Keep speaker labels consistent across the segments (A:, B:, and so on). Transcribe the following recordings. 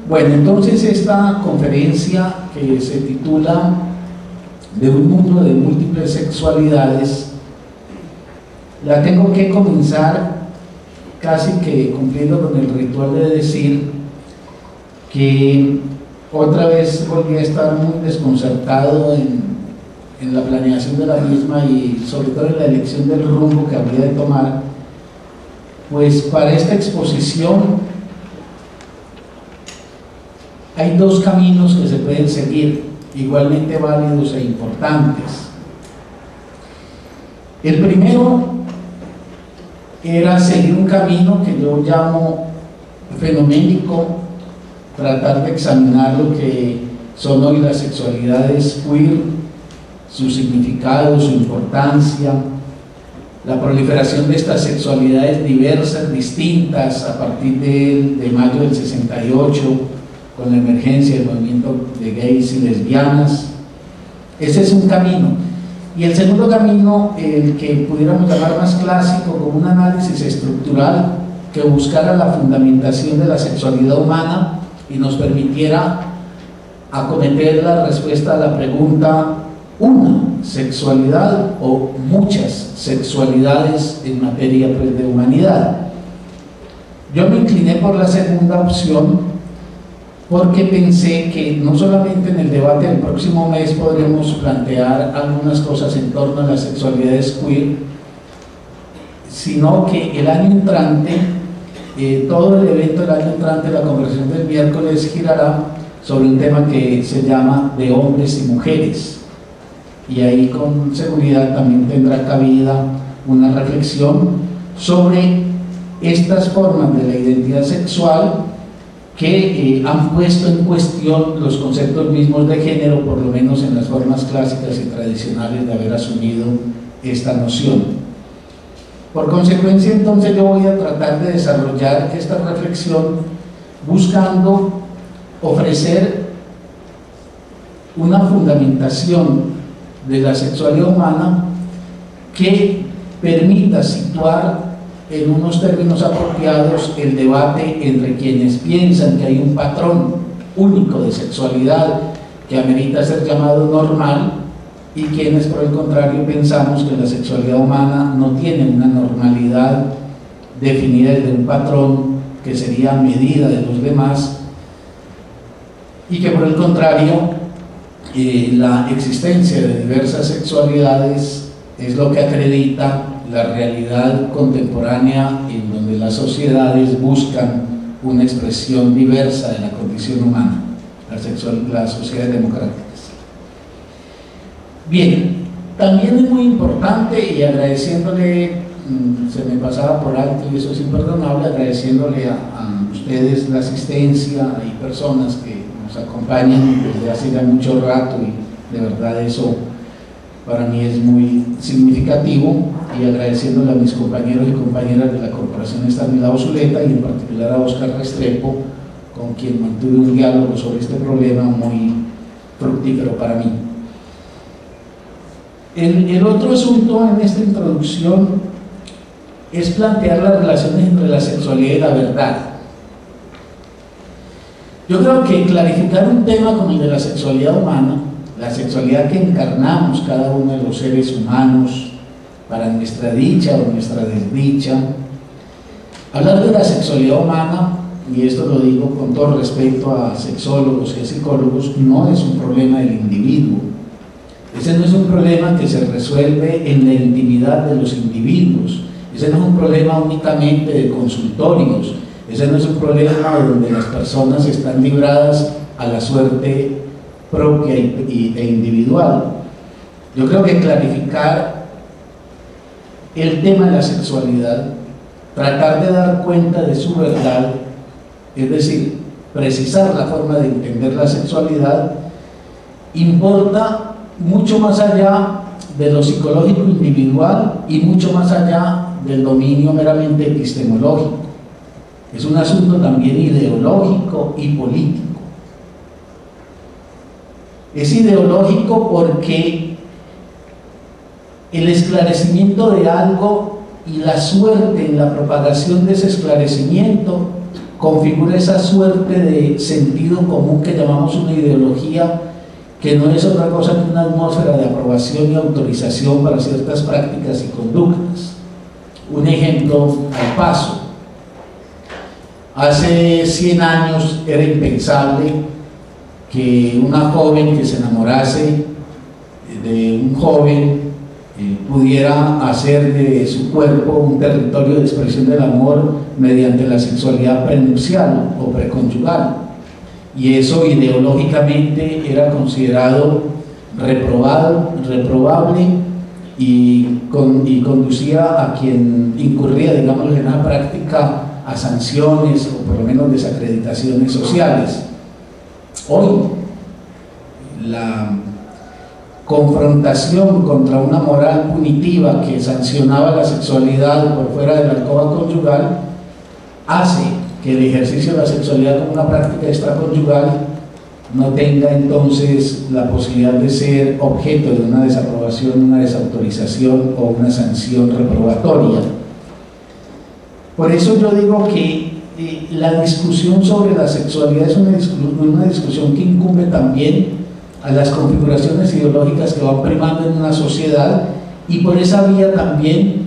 A: Bueno, entonces esta conferencia que se titula De un mundo de múltiples sexualidades, la tengo que comenzar casi que cumpliendo con el ritual de decir que otra vez volví a estar muy desconcertado en la planeación de la misma y sobre todo en la elección del rumbo que habría de tomar. Pues para esta exposición hay dos caminos que se pueden seguir, igualmente válidos e importantes. El primero era seguir un camino que yo llamo fenoménico, tratar de examinar lo que son hoy las sexualidades queer, su significado, su importancia, la proliferación de estas sexualidades diversas, distintas, a partir de mayo del 68, con la emergencia del movimiento de gays y lesbianas. Ese es un camino. Y el segundo camino, el que pudiéramos llamar más clásico, como un análisis estructural que buscara la fundamentación de la sexualidad humana y nos permitiera acometer la respuesta a la pregunta: ¿una sexualidad o muchas sexualidades en materia de humanidad? Yo me incliné por la segunda opción porque pensé que no solamente en el debate del próximo mes podremos plantear algunas cosas en torno a las sexualidades queer, sino que el año entrante, todo el evento del año entrante, la conversación del miércoles, girará sobre un tema que se llama de hombres y mujeres, y ahí con seguridad también tendrá cabida una reflexión sobre estas formas de la identidad sexual que han puesto en cuestión los conceptos mismos de género, por lo menos en las formas clásicas y tradicionales de haber asumido esta noción. Por consecuencia, entonces, yo voy a tratar de desarrollar esta reflexión buscando ofrecer una fundamentación de la sexualidad humana que permita situar en unos términos apropiados el debate entre quienes piensan que hay un patrón único de sexualidad que amerita ser llamado normal y quienes por el contrario pensamos que la sexualidad humana no tiene una normalidad definida desde un patrón que sería medida de los demás y que por el contrario la existencia de diversas sexualidades es lo que acredita la realidad contemporánea en donde las sociedades buscan una expresión diversa de la condición humana, las sociedades democráticas. Bien, también es muy importante, y agradeciéndole, se me pasaba por alto y eso es imperdonable, agradeciéndole a ustedes la asistencia. Hay personas que nos acompañan desde hace ya mucho rato y de verdad eso para mí es muy significativo, y agradeciéndole a mis compañeros y compañeras de la Corporación Estanislao Zuleta y en particular a Óscar Restrepo, con quien mantuve un diálogo sobre este problema muy fructífero para mí. El otro asunto en esta introducción es plantear las relaciones entre la sexualidad y la verdad. Yo creo que clarificar un tema como el de la sexualidad humana, la sexualidad que encarnamos cada uno de los seres humanos para nuestra dicha o nuestra desdicha, hablar de la sexualidad humana, y esto lo digo con todo respeto a sexólogos y a psicólogos, no es un problema del individuo. Ese no es un problema que se resuelve en la intimidad de los individuos. Ese no es un problema únicamente de consultorios. Ese no es un problema donde las personas están libradas a la suerte propia e individual. Yo creo que clarificar el tema de la sexualidad, tratar de dar cuenta de su verdad, es decir, precisar la forma de entender la sexualidad, importa mucho más allá de lo psicológico individual y mucho más allá del dominio meramente epistemológico. Es un asunto también ideológico y político. Es ideológico porque el esclarecimiento de algo y la suerte en la propagación de ese esclarecimiento configura esa suerte de sentido común que llamamos una ideología, que no es otra cosa que una atmósfera de aprobación y autorización para ciertas prácticas y conductas. Un ejemplo al paso: hace 100 años era impensable que una joven que se enamorase de un joven pudiera hacer de su cuerpo un territorio de expresión del amor mediante la sexualidad prenupcial o preconyugal, y eso ideológicamente era considerado reprobable y conducía a quien incurría, digamos, en una práctica a sanciones o por lo menos desacreditaciones sociales. Hoy la confrontación contra una moral punitiva que sancionaba la sexualidad por fuera de la alcoba conyugal hace que el ejercicio de la sexualidad como una práctica extraconyugal no tenga entonces la posibilidad de ser objeto de una desaprobación, una desautorización o una sanción reprobatoria. Por eso yo digo que la discusión sobre la sexualidad es una discusión que incumbe también a las configuraciones ideológicas que van primando en una sociedad, y por esa vía también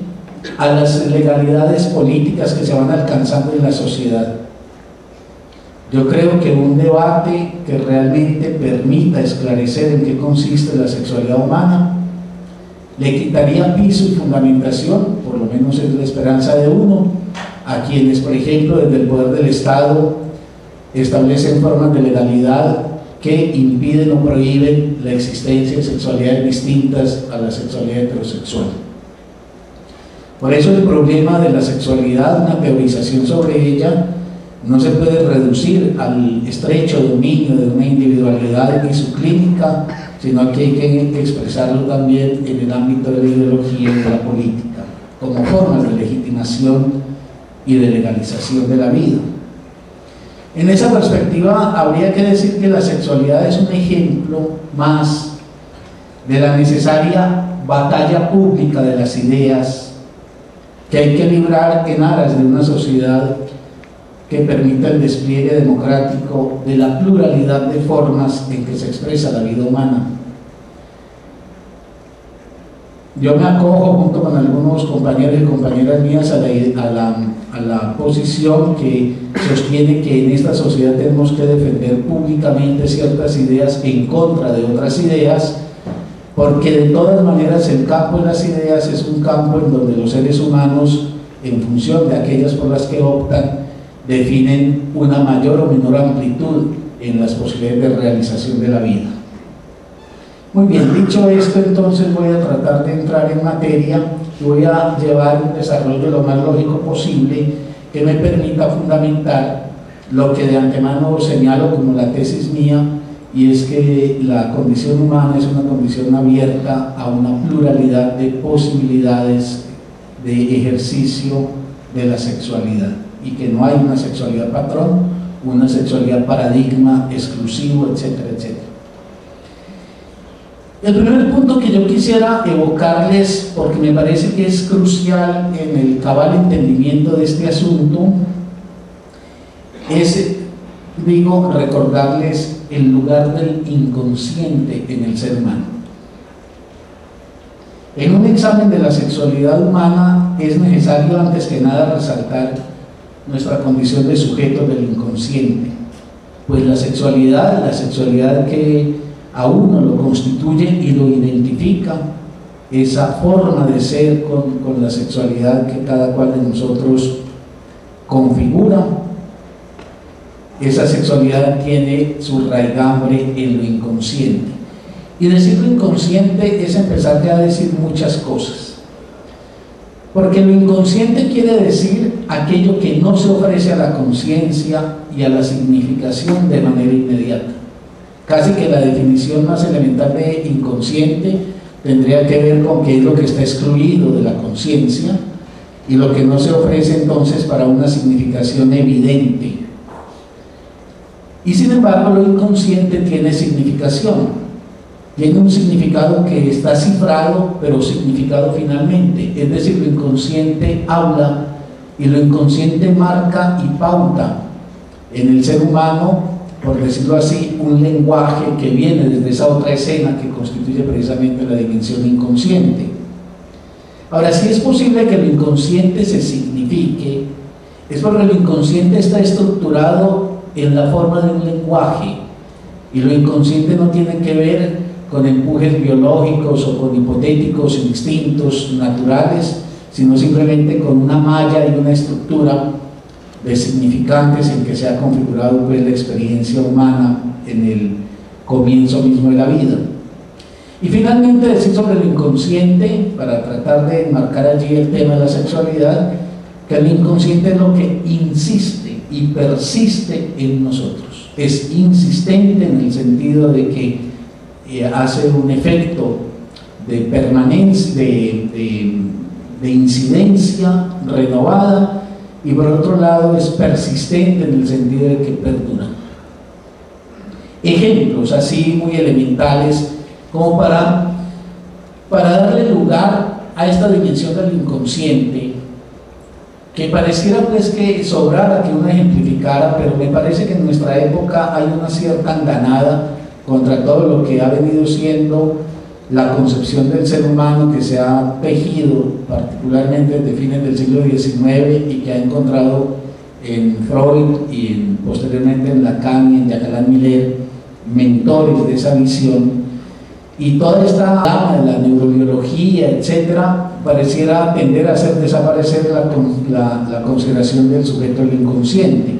A: a las legalidades políticas que se van alcanzando en la sociedad. Yo creo que un debate que realmente permita esclarecer en qué consiste la sexualidad humana le quitaría piso y fundamentación, por lo menos es la esperanza de uno, a quienes, por ejemplo, desde el poder del Estado establecen formas de legalidad que impiden o prohíben la existencia de sexualidades distintas a la sexualidad heterosexual. Por eso el problema de la sexualidad, una teorización sobre ella, no se puede reducir al estrecho dominio de una individualidad y su clínica, sino que hay que expresarlo también en el ámbito de la ideología y de la política, como formas de legitimación y de legalización de la vida. En esa perspectiva, habría que decir que la sexualidad es un ejemplo más de la necesaria batalla pública de las ideas que hay que librar en aras de una sociedad que permita el despliegue democrático de la pluralidad de formas en que se expresa la vida humana. Yo me acojo junto con algunos compañeros y compañeras mías a la posición que sostiene que en esta sociedad tenemos que defender públicamente ciertas ideas en contra de otras ideas, porque de todas maneras el campo de las ideas es un campo en donde los seres humanos, en función de aquellas por las que optan, definen una mayor o menor amplitud en las posibilidades de realización de la vida. Muy bien, dicho esto, entonces voy a tratar de entrar en materia y voy a llevar un desarrollo lo más lógico posible que me permita fundamentar lo que de antemano señalo como la tesis mía, y es que la condición humana es una condición abierta a una pluralidad de posibilidades de ejercicio de la sexualidad, y que no hay una sexualidad patrón, una sexualidad paradigma exclusivo, etcétera, etcétera. El primer punto que yo quisiera evocarles, porque me parece que es crucial en el cabal entendimiento de este asunto, es, recordarles el lugar del inconsciente en el ser humano. En un examen de la sexualidad humana es necesario antes que nada resaltar nuestra condición de sujetos del inconsciente, pues la sexualidad que a uno lo constituye y lo identifica, esa forma de ser con la sexualidad que cada cual de nosotros configura, esa sexualidad tiene su raigambre en lo inconsciente. Y decir lo inconsciente es empezar ya a decir muchas cosas, porque lo inconsciente quiere decir aquello que no se ofrece a la conciencia y a la significación de manera inmediata. Casi que la definición más elemental de inconsciente tendría que ver con qué es lo que está excluido de la conciencia y lo que no se ofrece entonces para una significación evidente. Y sin embargo, lo inconsciente tiene significación, tiene un significado que está cifrado, pero significado finalmente. Es decir, lo inconsciente habla y lo inconsciente marca y pauta en el ser humano, por decirlo así, un lenguaje que viene desde esa otra escena que constituye precisamente la dimensión inconsciente. Ahora, si es posible que lo inconsciente se signifique, es porque lo inconsciente está estructurado en la forma de un lenguaje, y lo inconsciente no tiene que ver con empujes biológicos o con hipotéticos instintos naturales, sino simplemente con una malla y una estructura de significantes en que se ha configurado pues la experiencia humana en el comienzo mismo de la vida. Y finalmente decir sobre lo inconsciente, para tratar de enmarcar allí el tema de la sexualidad, que el inconsciente es lo que insiste y persiste en nosotros, es insistente en el sentido de que hace un efecto de permanencia, de incidencia renovada, y por otro lado es persistente en el sentido de que perdura. Ejemplos así muy elementales como para darle lugar a esta dimensión del inconsciente, que pareciera pues que sobrara que uno ejemplificara, pero me parece que en nuestra época hay una cierta andanada contra todo lo que ha venido siendo la concepción del ser humano, que se ha tejido particularmente desde fines del siglo XIX y que ha encontrado en Freud y posteriormente en Lacan y en Jacques Alain Miller mentores de esa visión. Y toda esta gama de la neurobiología, etcétera, pareciera tender a hacer desaparecer la consideración del sujeto del inconsciente.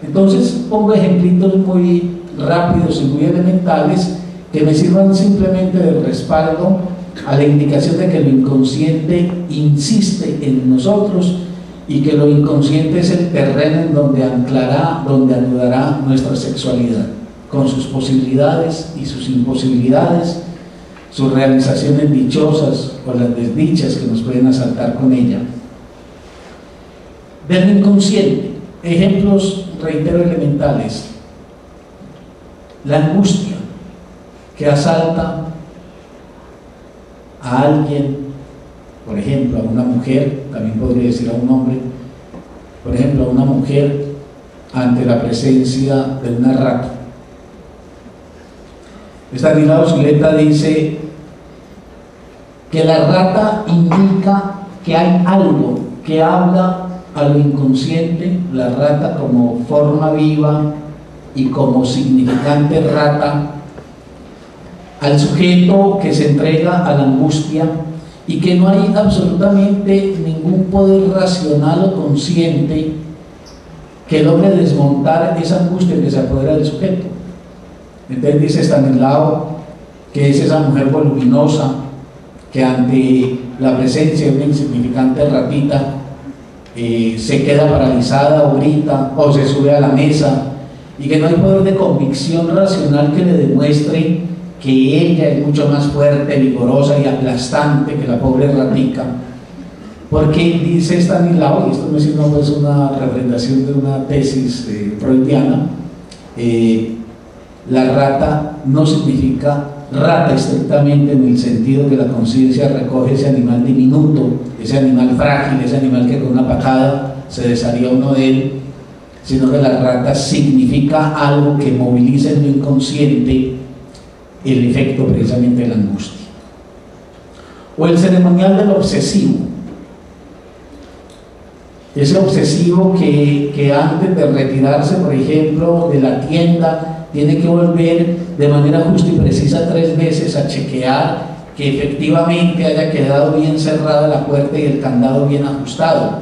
A: Entonces pongo ejemplitos muy rápidos y muy elementales que me sirvan simplemente de respaldo a la indicación de que lo inconsciente insiste en nosotros y que lo inconsciente es el terreno en donde anclará, donde anudará nuestra sexualidad, con sus posibilidades y sus imposibilidades, sus realizaciones dichosas o las desdichas que nos pueden asaltar con ella. Del inconsciente, ejemplos, reitero, elementales: la angustia que asalta a alguien, por ejemplo a una mujer, también podría decir a un hombre, por ejemplo a una mujer ante la presencia de una rata. Estanislao Zuleta dice que la rata indica que hay algo que habla a lo inconsciente, la rata como forma viva y como significante rata, al sujeto que se entrega a la angustia, y que no hay absolutamente ningún poder racional o consciente que logre desmontar esa angustia que se apodera del sujeto. Entonces dice Estanislao que es esa mujer voluminosa que ante la presencia de una insignificante ratita se queda paralizada o grita o se sube a la mesa, y que no hay poder de convicción racional que le demuestre que ella es mucho más fuerte, vigorosa y aplastante que la pobre ratica, porque dice Estanislao, y esto no es sino pues una representación de una tesis freudiana, la rata no significa rata estrictamente en el sentido que la conciencia recoge ese animal diminuto, ese animal frágil, ese animal que con una patada se desharía uno de él, sino que la rata significa algo que moviliza en lo inconsciente el efecto precisamente de la angustia. O el ceremonial del obsesivo, ese obsesivo que antes de retirarse, por ejemplo, de la tienda, tiene que volver de manera justa y precisa 3 veces a chequear que efectivamente haya quedado bien cerrada la puerta y el candado bien ajustado.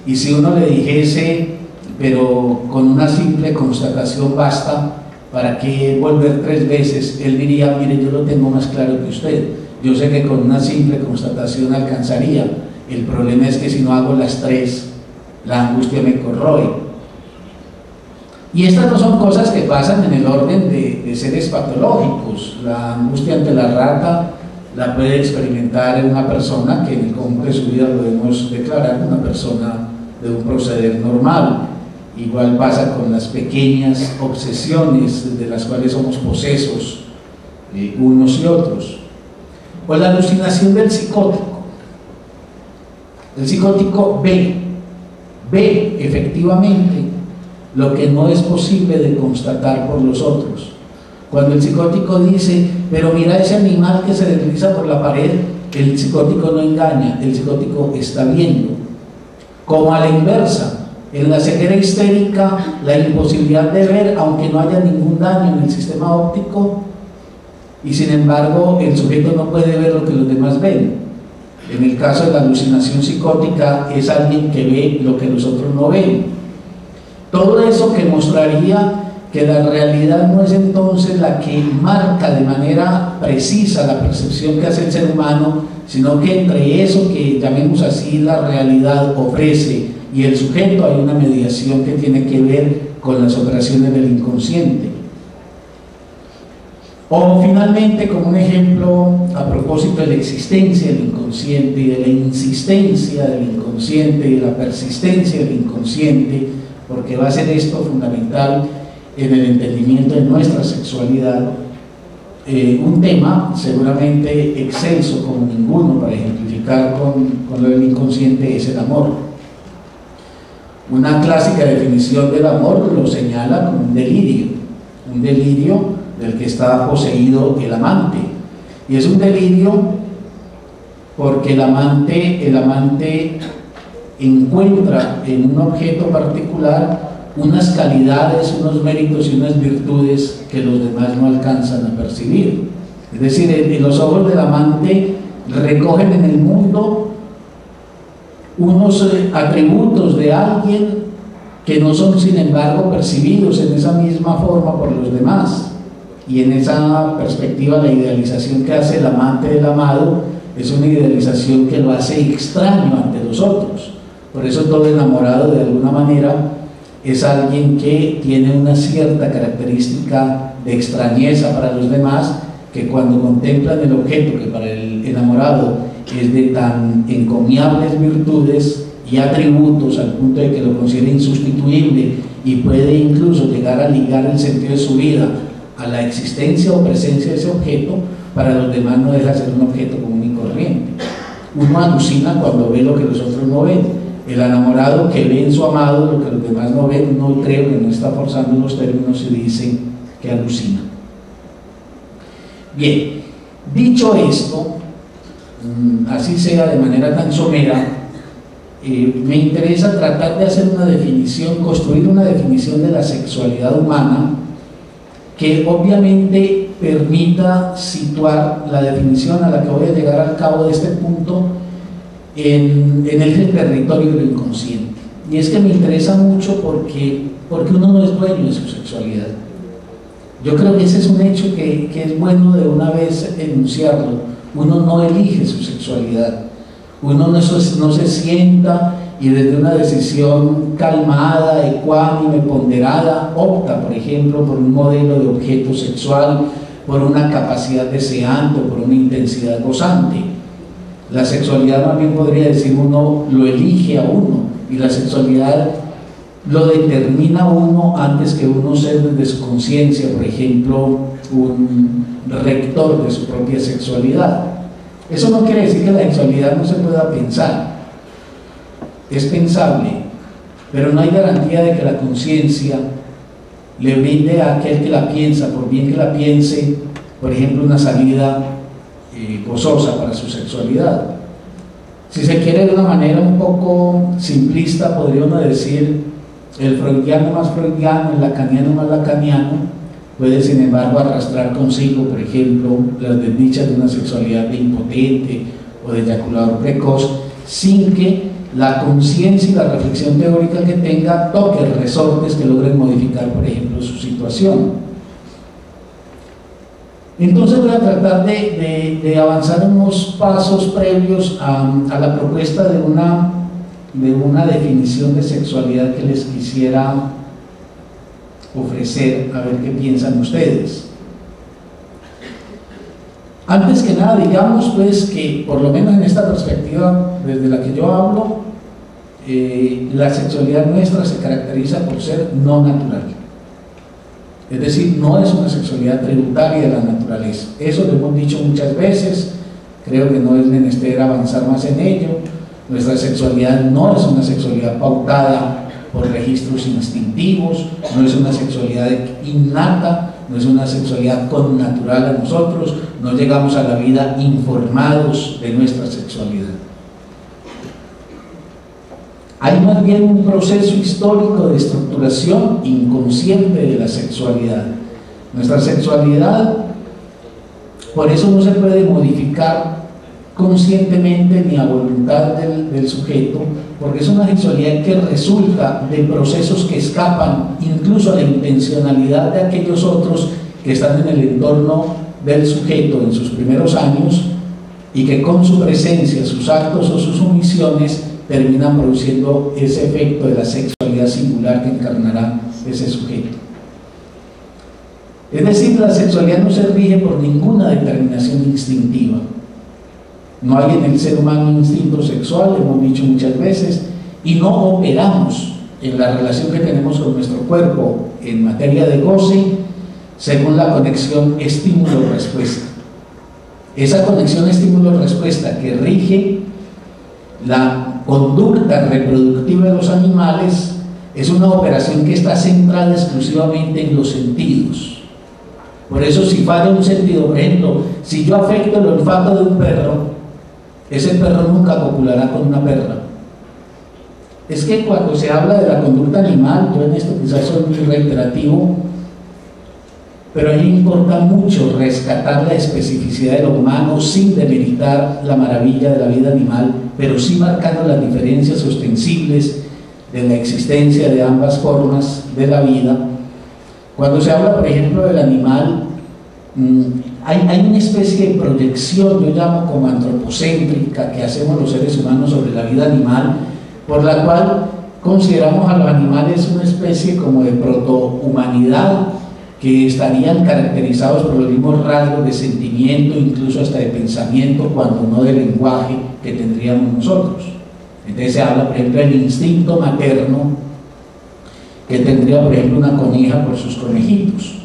A: Y si uno le dijese, pero con una simple constatación basta, ¿para qué volver 3 veces? Él diría, mire, yo lo tengo más claro que usted, yo sé que con una simple constatación alcanzaría, el problema es que si no hago las 3, la angustia me corroe. Y estas no son cosas que pasan en el orden de seres patológicos. La angustia ante la rata la puede experimentar una persona que en el conjunto de su vida podemos declarar una persona de un proceder normal. Igual pasa con las pequeñas obsesiones de las cuales somos posesos unos y otros. O la alucinación del psicótico. El psicótico ve efectivamente lo que no es posible de constatar por los otros. Cuando el psicótico dice, pero mira ese animal que se desliza por la pared, el psicótico no engaña, el psicótico está viendo. Como a la inversa, en la ceguera histérica, la imposibilidad de ver, aunque no haya ningún daño en el sistema óptico, y sin embargo el sujeto no puede ver lo que los demás ven. En el caso de la alucinación psicótica, es alguien que ve lo que los otros no ven. Todo eso que mostraría que la realidad no es entonces la que marca de manera precisa la percepción que hace el ser humano, sino que entre eso que llamemos así la realidad ofrece y el sujeto hay una mediación que tiene que ver con las operaciones del inconsciente. O finalmente, como un ejemplo a propósito de la existencia del inconsciente y de la insistencia del inconsciente y de la persistencia del inconsciente, porque va a ser esto fundamental en el entendimiento de nuestra sexualidad, un tema seguramente excelso como ninguno para ejemplificar con lo del inconsciente es el amor. Una clásica definición del amor lo señala como un delirio del que está poseído el amante, y es un delirio porque el amante encuentra en un objeto particular unas calidades, unos méritos y unas virtudes que los demás no alcanzan a percibir. Es decir, en los ojos del amante recogen en el mundo unos atributos de alguien que no son sin embargo percibidos en esa misma forma por los demás, y en esa perspectiva la idealización que hace el amante del amado es una idealización que lo hace extraño ante los otros. Por eso todo enamorado de alguna manera es alguien que tiene una cierta característica de extrañeza para los demás, que cuando contemplan el objeto que para el enamorado es de tan encomiables virtudes y atributos al punto de que lo considera insustituible y puede incluso llegar a ligar el sentido de su vida a la existencia o presencia de ese objeto, para los demás no deja de ser un objeto común y corriente. Uno alucina cuando ve lo que los otros no ven. El enamorado que ve en su amado lo que los demás no ven, no creo que no está forzando los términos y dice que alucina. Bien, dicho esto, así sea de manera tan somera, me interesa tratar de hacer una definición, construir una definición de la sexualidad humana que obviamente permita situar la definición a la que voy a llegar al cabo de este punto en el territorio del inconsciente. Y es que me interesa mucho porque uno no es dueño de su sexualidad. Yo creo que ese es un hecho que es bueno de una vez enunciarlo. Uno no elige su sexualidad, uno no se sienta y desde una decisión calmada, ecuánime, ponderada, opta, por ejemplo, por un modelo de objeto sexual, por una capacidad deseante, por una intensidad gozante. La sexualidad, más bien podría decir, uno lo elige a uno, y la sexualidad lo determina uno antes que uno ser desde su conciencia, por ejemplo, un rector de su propia sexualidad. Eso no quiere decir que la sexualidad no se pueda pensar. Es pensable, pero no hay garantía de que la conciencia le brinde a aquel que la piensa, por bien que la piense, por ejemplo, una salida gozosa para su sexualidad. Si se quiere de una manera un poco simplista, podría uno decir, el freudiano más freudiano, el lacaniano más lacaniano, puede sin embargo arrastrar consigo, por ejemplo, las desdichas de una sexualidad de impotente o de eyaculador precoz, sin que la conciencia y la reflexión teórica que tenga toque resortes que logren modificar, por ejemplo, su situación. Entonces voy a tratar de avanzar unos pasos previos a la propuesta de una definición de sexualidad que les quisiera ofrecer, a ver qué piensan ustedes. Antes que nada, digamos pues que, por lo menos en esta perspectiva desde la que yo hablo, la sexualidad nuestra se caracteriza por ser no natural. Es decir, no es una sexualidad tributaria de la naturaleza. Eso lo hemos dicho muchas veces, creo que no es menester avanzar más en ello. Nuestra sexualidad no es una sexualidad pautada por registros instintivos, no es una sexualidad innata, no es una sexualidad connatural a nosotros, no llegamos a la vida informados de nuestra sexualidad. Hay más bien un proceso histórico de estructuración inconsciente de la sexualidad. Nuestra sexualidad, por eso no se puede modificar conscientemente ni a voluntad del sujeto, porque es una sexualidad que resulta de procesos que escapan incluso a la intencionalidad de aquellos otros que están en el entorno del sujeto en sus primeros años y que con su presencia, sus actos o sus omisiones terminan produciendo ese efecto de la sexualidad singular que encarnará ese sujeto. Es decir, la sexualidad no se rige por ninguna determinación instintiva. No hay en el ser humano un instinto sexual, hemos dicho muchas veces, y no operamos en la relación que tenemos con nuestro cuerpo en materia de goce según la conexión estímulo-respuesta. Esa conexión estímulo-respuesta que rige la conducta reproductiva de los animales es una operación que está centrada exclusivamente en los sentidos. Por eso, si falla un sentido, por ejemplo, si yo afecto el olfato de un perro, ese perro nunca copulará con una perra. Es que cuando se habla de la conducta animal, yo en esto quizás soy muy reiterativo, pero a mí me importa mucho rescatar la especificidad de lo humano sin demeritar la maravilla de la vida animal, pero sí marcando las diferencias ostensibles de la existencia de ambas formas de la vida. Cuando se habla, por ejemplo, del animal, hay una especie de proyección, yo llamo como antropocéntrica, que hacemos los seres humanos sobre la vida animal, por la cual consideramos a los animales una especie como de protohumanidad, que estarían caracterizados por los mismos rasgos de sentimiento, incluso hasta de pensamiento, cuando no de lenguaje que tendríamos nosotros. Entonces se habla, por ejemplo, del instinto materno que tendría, por ejemplo, una coneja por sus conejitos.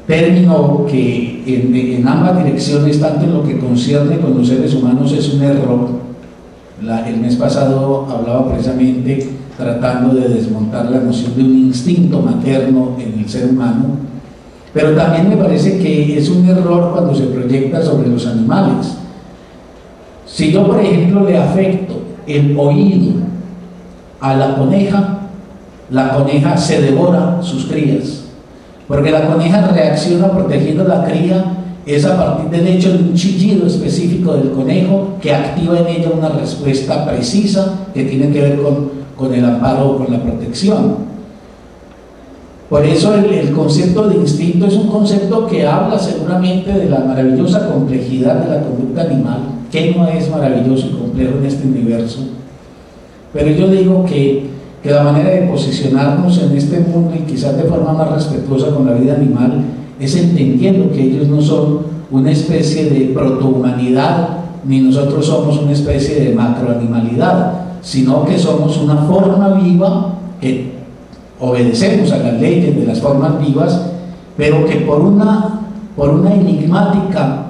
A: Término que en ambas direcciones, tanto en lo que concierne con los seres humanos, es un error. El mes pasado hablaba precisamente tratando de desmontar la noción de un instinto materno en el ser humano, pero también me parece que es un error cuando se proyecta sobre los animales. Si yo, por ejemplo, le afecto el oído a la coneja se devora sus crías, porque la coneja reacciona protegiendo la cría es a partir del hecho de un chillido específico del conejo que activa en ella una respuesta precisa que tiene que ver con el amparo o con la protección. Por eso el concepto de instinto es un concepto que habla seguramente de la maravillosa complejidad de la conducta animal, que no es maravilloso y complejo en este universo. Pero yo digo que la manera de posicionarnos en este mundo, y quizás de forma más respetuosa con la vida animal, es entendiendo que ellos no son una especie de protohumanidad, ni nosotros somos una especie de macroanimalidad, sino que somos una forma viva que obedecemos a las leyes de las formas vivas, pero que por una enigmática,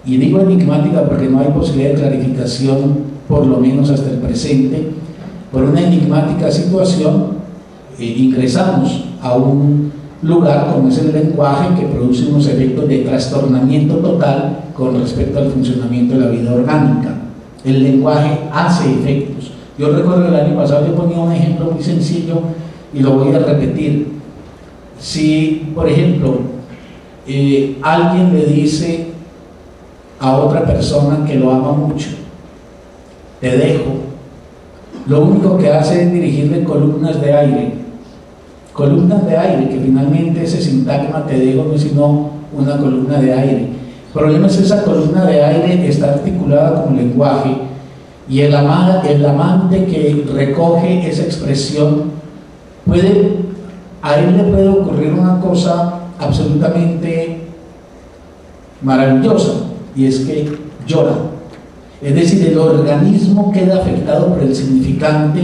A: y digo enigmática porque no hay posibilidad de clarificación, por lo menos hasta el presente, por una enigmática situación, ingresamos a un lugar como es el lenguaje, que produce unos efectos de trastornamiento total con respecto al funcionamiento de la vida orgánica. El lenguaje hace efectos. Yo recuerdo el año pasado yo ponía un ejemplo muy sencillo y lo voy a repetir. Si, por ejemplo, alguien le dice a otra persona que lo ama mucho, te dejo, lo único que hace es dirigirle columnas de aire, que finalmente ese sintagma te dejo no es sino una columna de aire. El problema es que esa columna de aire está articulada con lenguaje, y el amante que recoge esa expresión a él le puede ocurrir una cosa absolutamente maravillosa, y es que llora. Es decir, el organismo queda afectado por el significante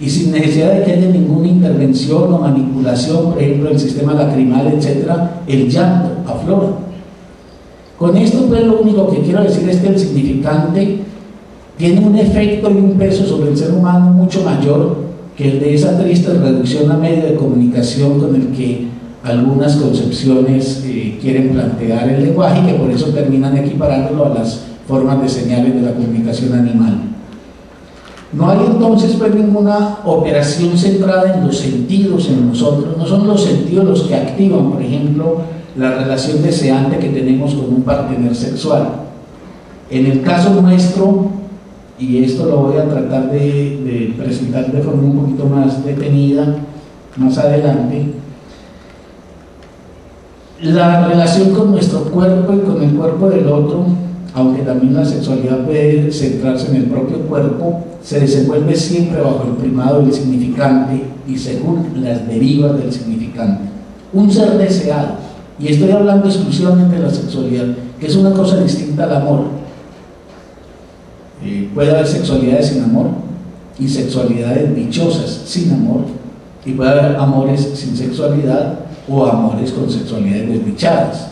A: y sin necesidad de que haya ninguna intervención o manipulación, por ejemplo, del sistema lacrimal, etcétera, el llanto aflora. Con esto, pues, lo único que quiero decir es que el significante tiene un efecto y un peso sobre el ser humano mucho mayor que el de esa triste reducción a medio de comunicación con el que algunas concepciones quieren plantear el lenguaje, y que por eso terminan equiparándolo a las formas de señales de la comunicación animal. No hay entonces pues ninguna operación centrada en los sentidos en nosotros, no son los sentidos los que activan, por ejemplo, la relación deseante que tenemos con un partener sexual. En el caso nuestro, y esto lo voy a tratar de presentar de forma un poquito más detenida más adelante, la relación con nuestro cuerpo y con el cuerpo del otro, aunque también la sexualidad puede centrarse en el propio cuerpo, se desenvuelve siempre bajo el primado del significante y según las derivas del significante. Un ser deseado, y estoy hablando exclusivamente de la sexualidad, que es una cosa distinta al amor. Puede haber sexualidades sin amor y sexualidades dichosas sin amor, y puede haber amores sin sexualidad o amores con sexualidades desdichadas.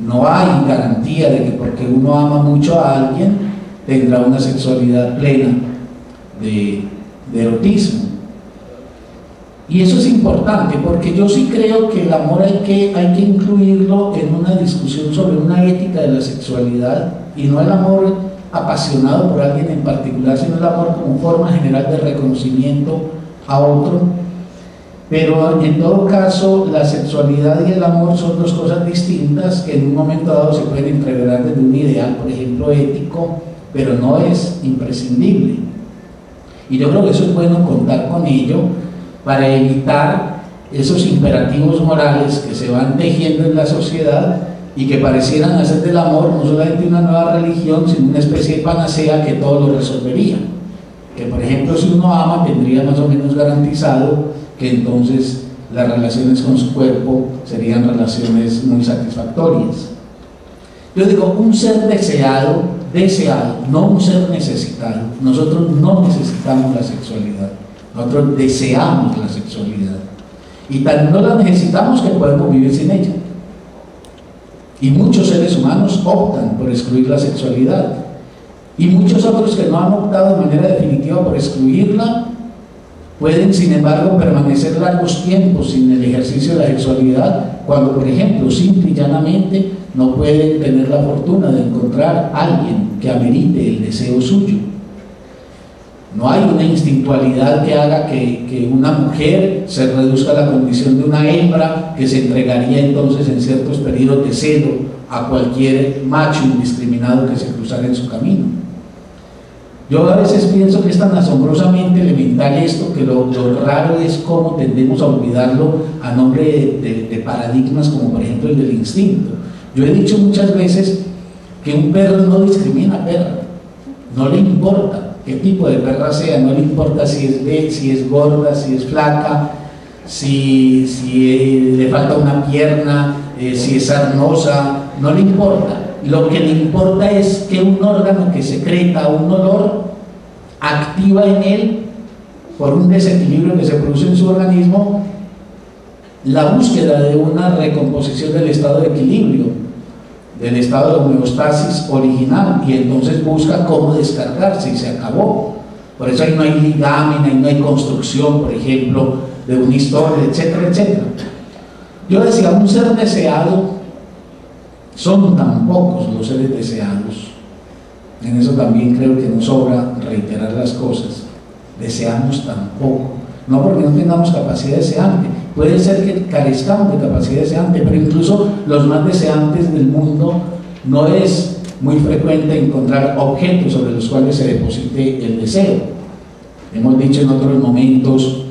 A: No hay garantía de que porque uno ama mucho a alguien tendrá una sexualidad plena de erotismo. Y eso es importante, porque yo sí creo que el amor hay que incluirlo en una discusión sobre una ética de la sexualidad, y no el amor apasionado por alguien en particular, sino el amor como forma general de reconocimiento a otro. Pero en todo caso, la sexualidad y el amor son dos cosas distintas que en un momento dado se pueden entregar desde un ideal, por ejemplo, ético, pero no es imprescindible. Y yo creo que eso es bueno contar con ello para evitar esos imperativos morales que se van tejiendo en la sociedad y que parecieran hacer del amor no solamente una nueva religión, sino una especie de panacea que todo lo resolvería. Que, por ejemplo, si uno ama, tendría más o menos garantizado que entonces las relaciones con su cuerpo serían relaciones muy satisfactorias. Yo digo, un ser deseado, no un ser necesitado. Nosotros no necesitamos la sexualidad, nosotros deseamos la sexualidad, y tal no la necesitamos que podemos vivir sin ella. Y muchos seres humanos optan por excluir la sexualidad, y muchos otros que no han optado de manera definitiva por excluirla pueden, sin embargo, permanecer largos tiempos sin el ejercicio de la sexualidad, cuando, por ejemplo, simple y llanamente no pueden tener la fortuna de encontrar a alguien que amerite el deseo suyo. No hay una instintualidad que haga que una mujer se reduzca a la condición de una hembra que se entregaría entonces en ciertos periodos de celo a cualquier macho indiscriminado que se cruzara en su camino. Yo a veces pienso que es tan asombrosamente elemental esto, que lo raro es cómo tendemos a olvidarlo a nombre de paradigmas como por ejemplo el del instinto. Yo he dicho muchas veces que un perro no discrimina a perra, no le importa qué tipo de perra sea, no le importa si es gorda, si es flaca, si le falta una pierna, si es sarnosa, no le importa. Lo que le importa es que un órgano que secreta un olor activa en él, por un desequilibrio que se produce en su organismo, la búsqueda de una recomposición del estado de equilibrio, del estado de homeostasis original, y entonces busca cómo descargarse y se acabó. Por eso ahí no hay ligamen, ahí no hay construcción, por ejemplo, de una historia, etcétera, etcétera. Yo decía, un ser deseado, son tan pocos los seres deseados. En eso también creo que nos sobra reiterar las cosas. Deseamos tan poco, no porque no tengamos capacidad deseante, puede ser que carezcamos de capacidad deseante, pero incluso los más deseantes del mundo no es muy frecuente encontrar objetos sobre los cuales se deposite el deseo. Hemos dicho en otros momentos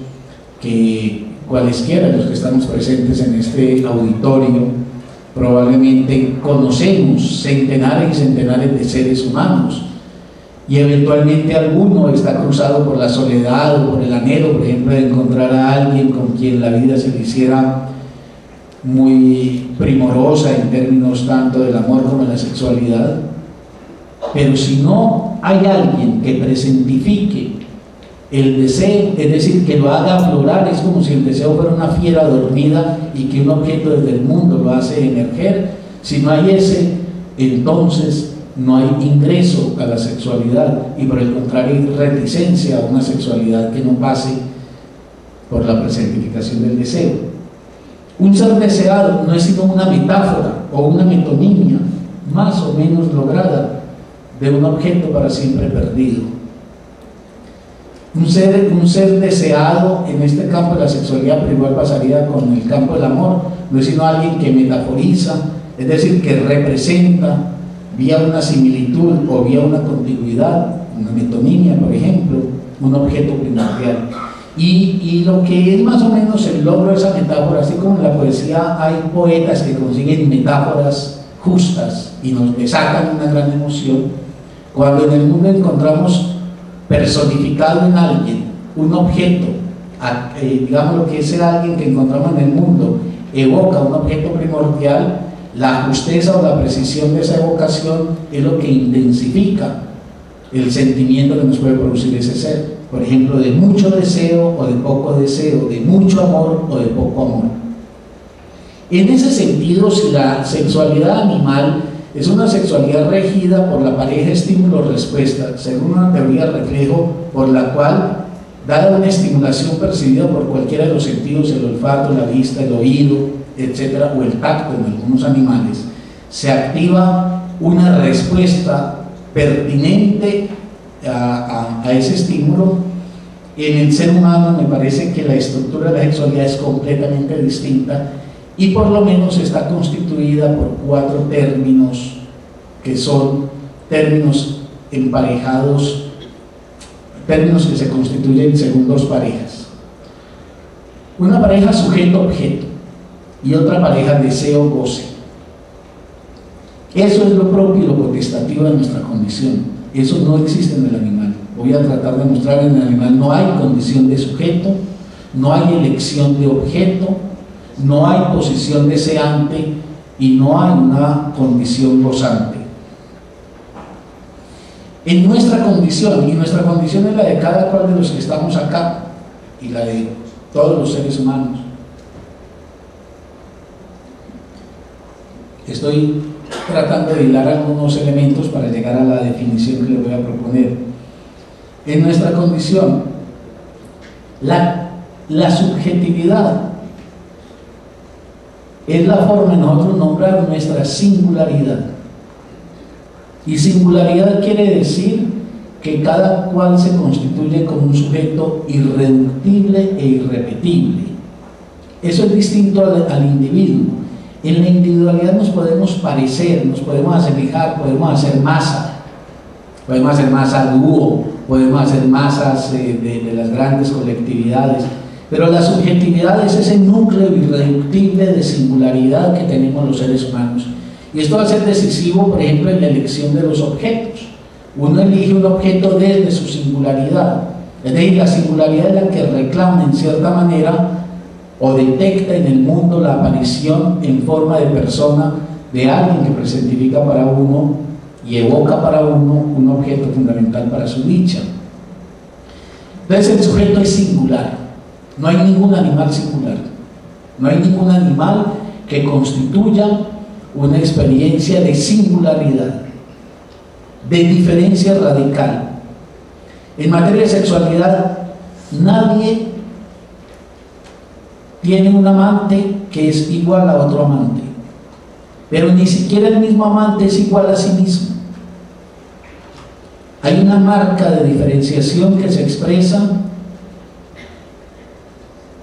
A: que cualesquiera de los que estamos presentes en este auditorio probablemente conocemos centenares y centenares de seres humanos, y eventualmente alguno está cruzado por la soledad o por el anhelo, por ejemplo, de encontrar a alguien con quien la vida se le hiciera muy primorosa en términos tanto del amor como de la sexualidad. Pero si no hay alguien que presentifique el deseo, es decir, que lo haga aflorar, es como si el deseo fuera una fiera dormida y que un objeto desde el mundo lo hace emerger. Si no hay ese, entonces no hay ingreso a la sexualidad, y por el contrario hay reticencia a una sexualidad que no pase por la personificación del deseo. Un ser deseado no es sino una metáfora o una metonimia más o menos lograda de un objeto para siempre perdido. Un ser deseado en este campo de la sexualidad, pero igual pasaría con el campo del amor, no es sino alguien que metaforiza, es decir, que representa vía una similitud o vía una continuidad, una metonimia, por ejemplo, un objeto primordial. Y lo que es más o menos el logro de esa metáfora, así como en la poesía hay poetas que consiguen metáforas justas y nos desatan una gran emoción, cuando en el mundo encontramos personificado en alguien un objeto, digamos lo que ese alguien que encontramos en el mundo evoca un objeto primordial, la justeza o la precisión de esa evocación es lo que intensifica el sentimiento que nos puede producir ese ser. Por ejemplo, de mucho deseo o de poco deseo, de mucho amor o de poco amor. En ese sentido, si la sexualidad animal es una sexualidad regida por la pareja estímulo-respuesta, según una teoría reflejo por la cual, dada una estimulación percibida por cualquiera de los sentidos, el olfato, la vista, el oído, etcétera, o el tacto en algunos animales, se activa una respuesta pertinente a ese estímulo. En el ser humano me parece que la estructura de la sexualidad es completamente distinta y por lo menos está constituida por 4 términos que son términos emparejados, términos que se constituyen según 2 parejas. Una pareja sujeto-objeto y otra pareja deseo-goce. Eso es lo propio y lo potestativo de nuestra condición. Eso no existe en el animal. Voy a tratar de mostrar en el animal no hay condición de sujeto, no hay elección de objeto, no hay posición deseante y no hay una condición gozante. En nuestra condición, y nuestra condición es la de cada cual de los que estamos acá y la de todos los seres humanos. Estoy tratando de hilar algunos elementos para llegar a la definición que les voy a proponer. En nuestra condición, la subjetividad es la forma de nosotros nombrar nuestra singularidad. Y singularidad quiere decir que cada cual se constituye como un sujeto irreductible e irrepetible. Eso es distinto al individuo. En la individualidad nos podemos parecer, nos podemos asemejar, podemos hacer masa dúo, podemos hacer masas de las grandes colectividades, pero la subjetividad es ese núcleo irreductible de singularidad que tenemos los seres humanos. Y esto va a ser decisivo, por ejemplo, en la elección de los objetos. Uno elige un objeto desde su singularidad, es decir, la singularidad es la que reclama en cierta manera o detecta en el mundo la aparición en forma de persona de alguien que presentifica para uno y evoca para uno un objeto fundamental para su dicha. Entonces el sujeto es singular, no hay ningún animal singular, no hay ningún animal que constituya una experiencia de singularidad, de diferencia radical. En materia de sexualidad, nadie tiene un amante que es igual a otro amante, pero ni siquiera el mismo amante es igual a sí mismo. Hay una marca de diferenciación que se expresa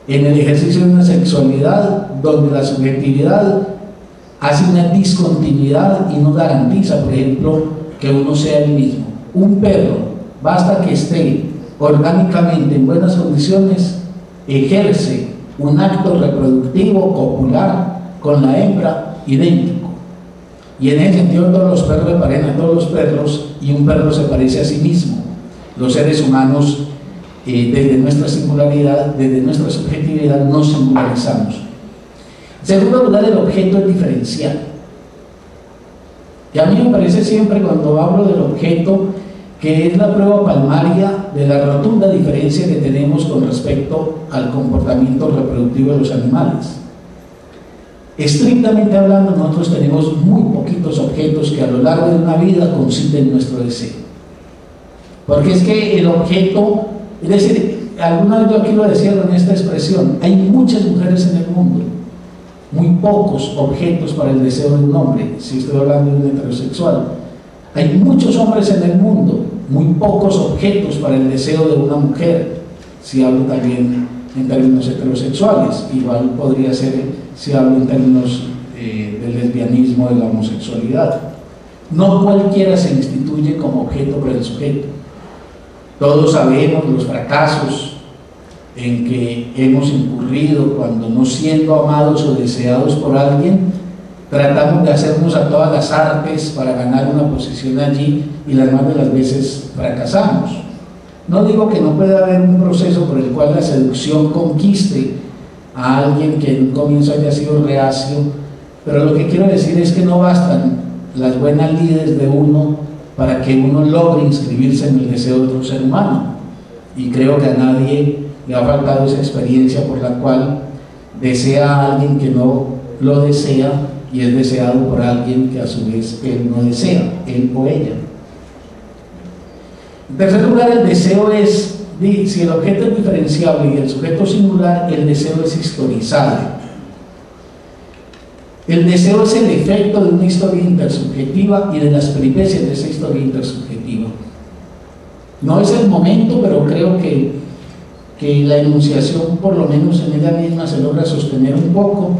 A: en el ejercicio de una sexualidad donde la subjetividad hace una discontinuidad y no garantiza, por ejemplo, que uno sea el mismo. Un perro, basta que esté orgánicamente en buenas condiciones, ejerce un acto reproductivo copular con la hembra idéntico. Y en ese sentido todos los perros le parecen a todos los perros y un perro se parece a sí mismo. Los seres humanos, desde nuestra singularidad, desde nuestra subjetividad, nos singularizamos. En segundo lugar, el objeto es diferencial. Y a mí me parece siempre cuando hablo del objeto que es la prueba palmaria de la rotunda diferencia que tenemos con respecto al comportamiento reproductivo de los animales. Estrictamente hablando, nosotros tenemos muy poquitos objetos que a lo largo de una vida conciten nuestro deseo. Porque es que el objeto, es decir, alguna vez yo aquí lo decía en esta expresión, hay muchas mujeres en el mundo, muy pocos objetos para el deseo de un hombre, si estoy hablando de un heterosexual. Hay muchos hombres en el mundo, muy pocos objetos para el deseo de una mujer, si hablo también en términos heterosexuales, igual podría ser si hablo en términos del lesbianismo, de la homosexualidad. No cualquiera se instituye como objeto para el sujeto. Todos sabemos los fracasos en que hemos incurrido cuando, no siendo amados o deseados por alguien, tratamos de hacernos a todas las artes para ganar una posición allí y las más de las veces fracasamos. No digo que no pueda haber un proceso por el cual la seducción conquiste a alguien que en un comienzo haya sido reacio, pero lo que quiero decir es que no bastan las buenas lides de uno para que uno logre inscribirse en el deseo de otro ser humano, y creo que a nadie le ha faltado esa experiencia por la cual desea a alguien que no lo desea y es deseado por alguien que a su vez él no desea, él o ella. En tercer lugar, el deseo es, si el objeto es diferenciable y el sujeto singular, el deseo es historizable. El deseo es el efecto de una historia intersubjetiva y de las peripecias de esa historia intersubjetiva. No es el momento, pero creo que la enunciación, por lo menos en ella misma, se logra sostener un poco,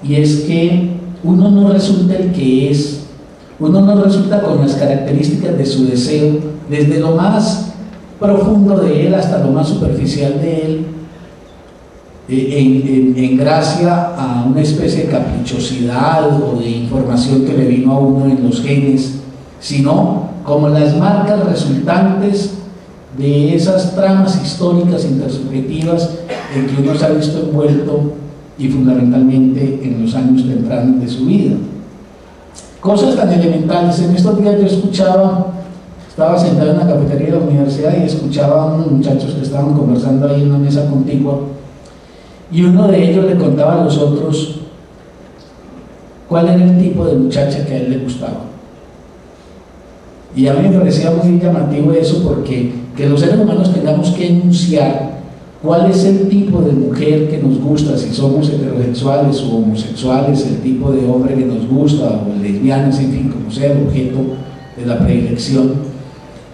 A: y es que uno no resulta el que es, uno no resulta con las características de su deseo, desde lo más profundo de él hasta lo más superficial de él, en gracia a una especie de caprichosidad o de información que le vino a uno en los genes, sino como las marcas resultantes de esas tramas históricas intersubjetivas en que uno se ha visto envuelto, y fundamentalmente en los años tempranos de su vida. Cosas tan elementales. En estos días yo estaba sentado en la cafetería de la universidad y escuchaba a unos muchachos que estaban conversando ahí en una mesa contigua, y uno de ellos le contaba a los otros cuál era el tipo de muchacha que a él le gustaba. Y a mí me parecía muy llamativo eso, porque que los seres humanos tengamos que enunciar cuál es el tipo de mujer que nos gusta, si somos heterosexuales o homosexuales, el tipo de hombre que nos gusta, o lesbianas, en fin, como sea el objeto de la predilección,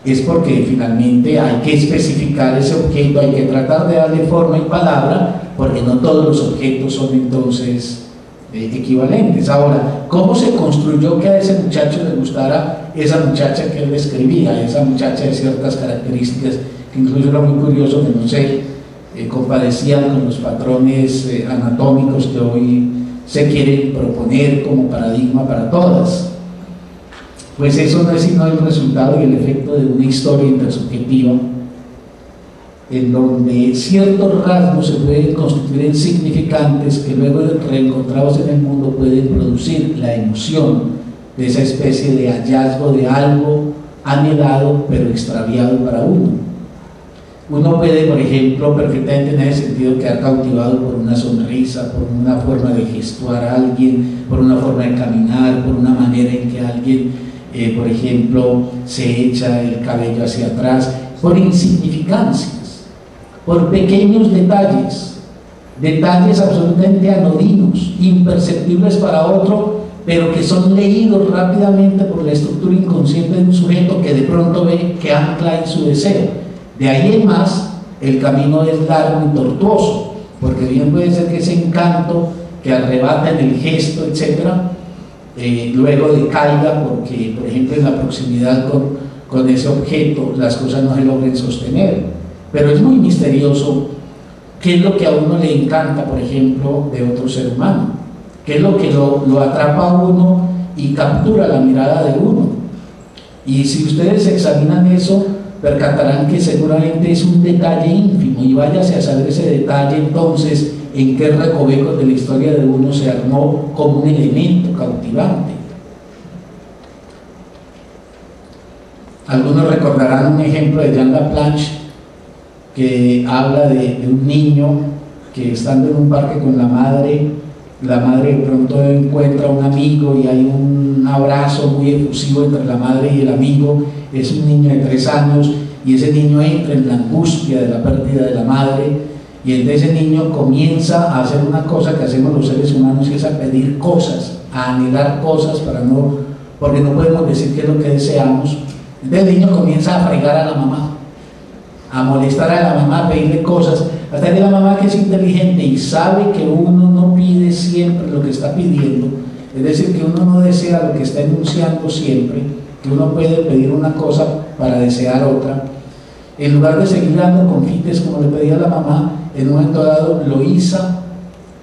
A: es porque finalmente hay que especificar ese objeto, hay que tratar de darle forma y palabra, porque no todos los objetos son entonces equivalentes. Ahora, ¿cómo se construyó que a ese muchacho le gustara esa muchacha que él describía, esa muchacha de ciertas características, que incluso era muy curioso que no se compadecían con los patrones anatómicos que hoy se quieren proponer como paradigma para todas? Pues eso no es sino el resultado y el efecto de una historia intersubjetiva, en donde ciertos rasgos se pueden constituir en significantes que luego, reencontrados en el mundo, pueden producir la emoción de esa especie de hallazgo de algo anhelado pero extraviado para uno. Uno puede, por ejemplo, perfectamente en ese sentido quedar cautivado por una sonrisa, por una forma de gestuar a alguien, por una forma de caminar, por una manera en que alguien, por ejemplo, se echa el cabello hacia atrás, por insignificancias, por pequeños detalles, detalles absolutamente anodinos, imperceptibles para otro, pero que son leídos rápidamente por la estructura inconsciente de un sujeto que de pronto ve que ancla en su deseo. De ahí en más, el camino es largo y tortuoso, porque bien puede ser que ese encanto que arrebata en el gesto, etcétera, luego decaiga porque, por ejemplo, en la proximidad con ese objeto las cosas no se logren sostener. Pero es muy misterioso qué es lo que a uno le encanta, por ejemplo, de otro ser humano, qué es lo que lo atrapa a uno y captura la mirada de uno. Y si ustedes examinan eso, percatarán que seguramente es un detalle ínfimo, y váyase a saber ese detalle entonces en qué recovecos de la historia de uno se armó como un elemento cautivante. Algunos recordarán un ejemplo de Jean Laplanche que habla de un niño que, estando en un parque con la madre de pronto encuentra un amigo y hay un abrazo muy efusivo entre la madre y el amigo. Es un niño de 3 años y ese niño entra en la angustia de la pérdida de la madre, y entonces ese niño comienza a hacer una cosa que hacemos los seres humanos, y es a pedir cosas, a anhelar cosas porque no podemos decir qué es lo que deseamos. Entonces el niño comienza a fregar a la mamá, a molestar a la mamá, a pedirle cosas, hasta que la mamá, que es inteligente y sabe que uno no pide siempre lo que está pidiendo, es decir, que uno no desea lo que está enunciando siempre, que uno puede pedir una cosa para desear otra, en lugar de seguir dando confites como le pedía la mamá, en un momento dado lo iza,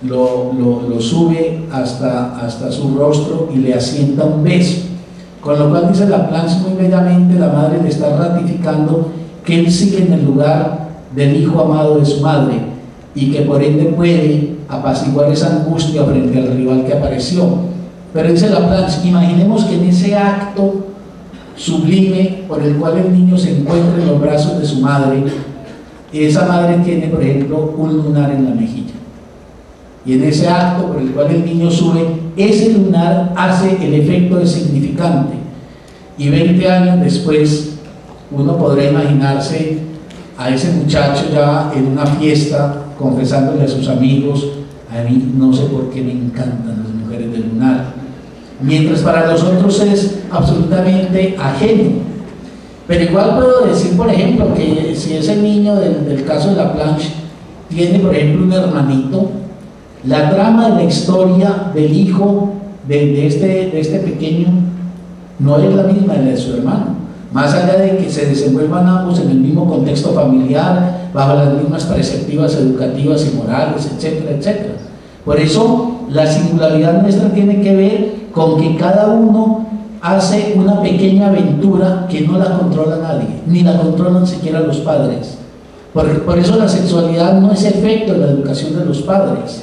A: lo sube hasta su rostro y le asienta un beso, con lo cual dice Laplanche muy bellamente, la madre le está ratificando que él sigue en el lugar del hijo amado de su madre y que por ende puede apaciguar esa angustia frente al rival que apareció. Pero dice Laplanche, imaginemos que en ese acto sublime por el cual el niño se encuentra en los brazos de su madre, esa madre tiene, por ejemplo, un lunar en la mejilla, y en ese acto por el cual el niño sube, ese lunar hace el efecto de significante, y 20 años después uno podrá imaginarse a ese muchacho ya en una fiesta confesándole a sus amigos: a mí no sé por qué me encantan las mujeres del lunar, mientras para los otros es absolutamente ajeno. Pero igual puedo decir, por ejemplo, que si ese niño del caso de Laplanche tiene, por ejemplo, un hermanito, la trama de la historia del hijo de este pequeño no es la misma de la de su hermano, más allá de que se desenvuelvan ambos en el mismo contexto familiar, bajo las mismas perspectivas educativas y morales, etcétera, etcétera. Por eso la singularidad nuestra tiene que ver con que cada uno hace una pequeña aventura que no la controla nadie, ni la controlan siquiera los padres. Por eso la sexualidad no es efecto de la educación de los padres.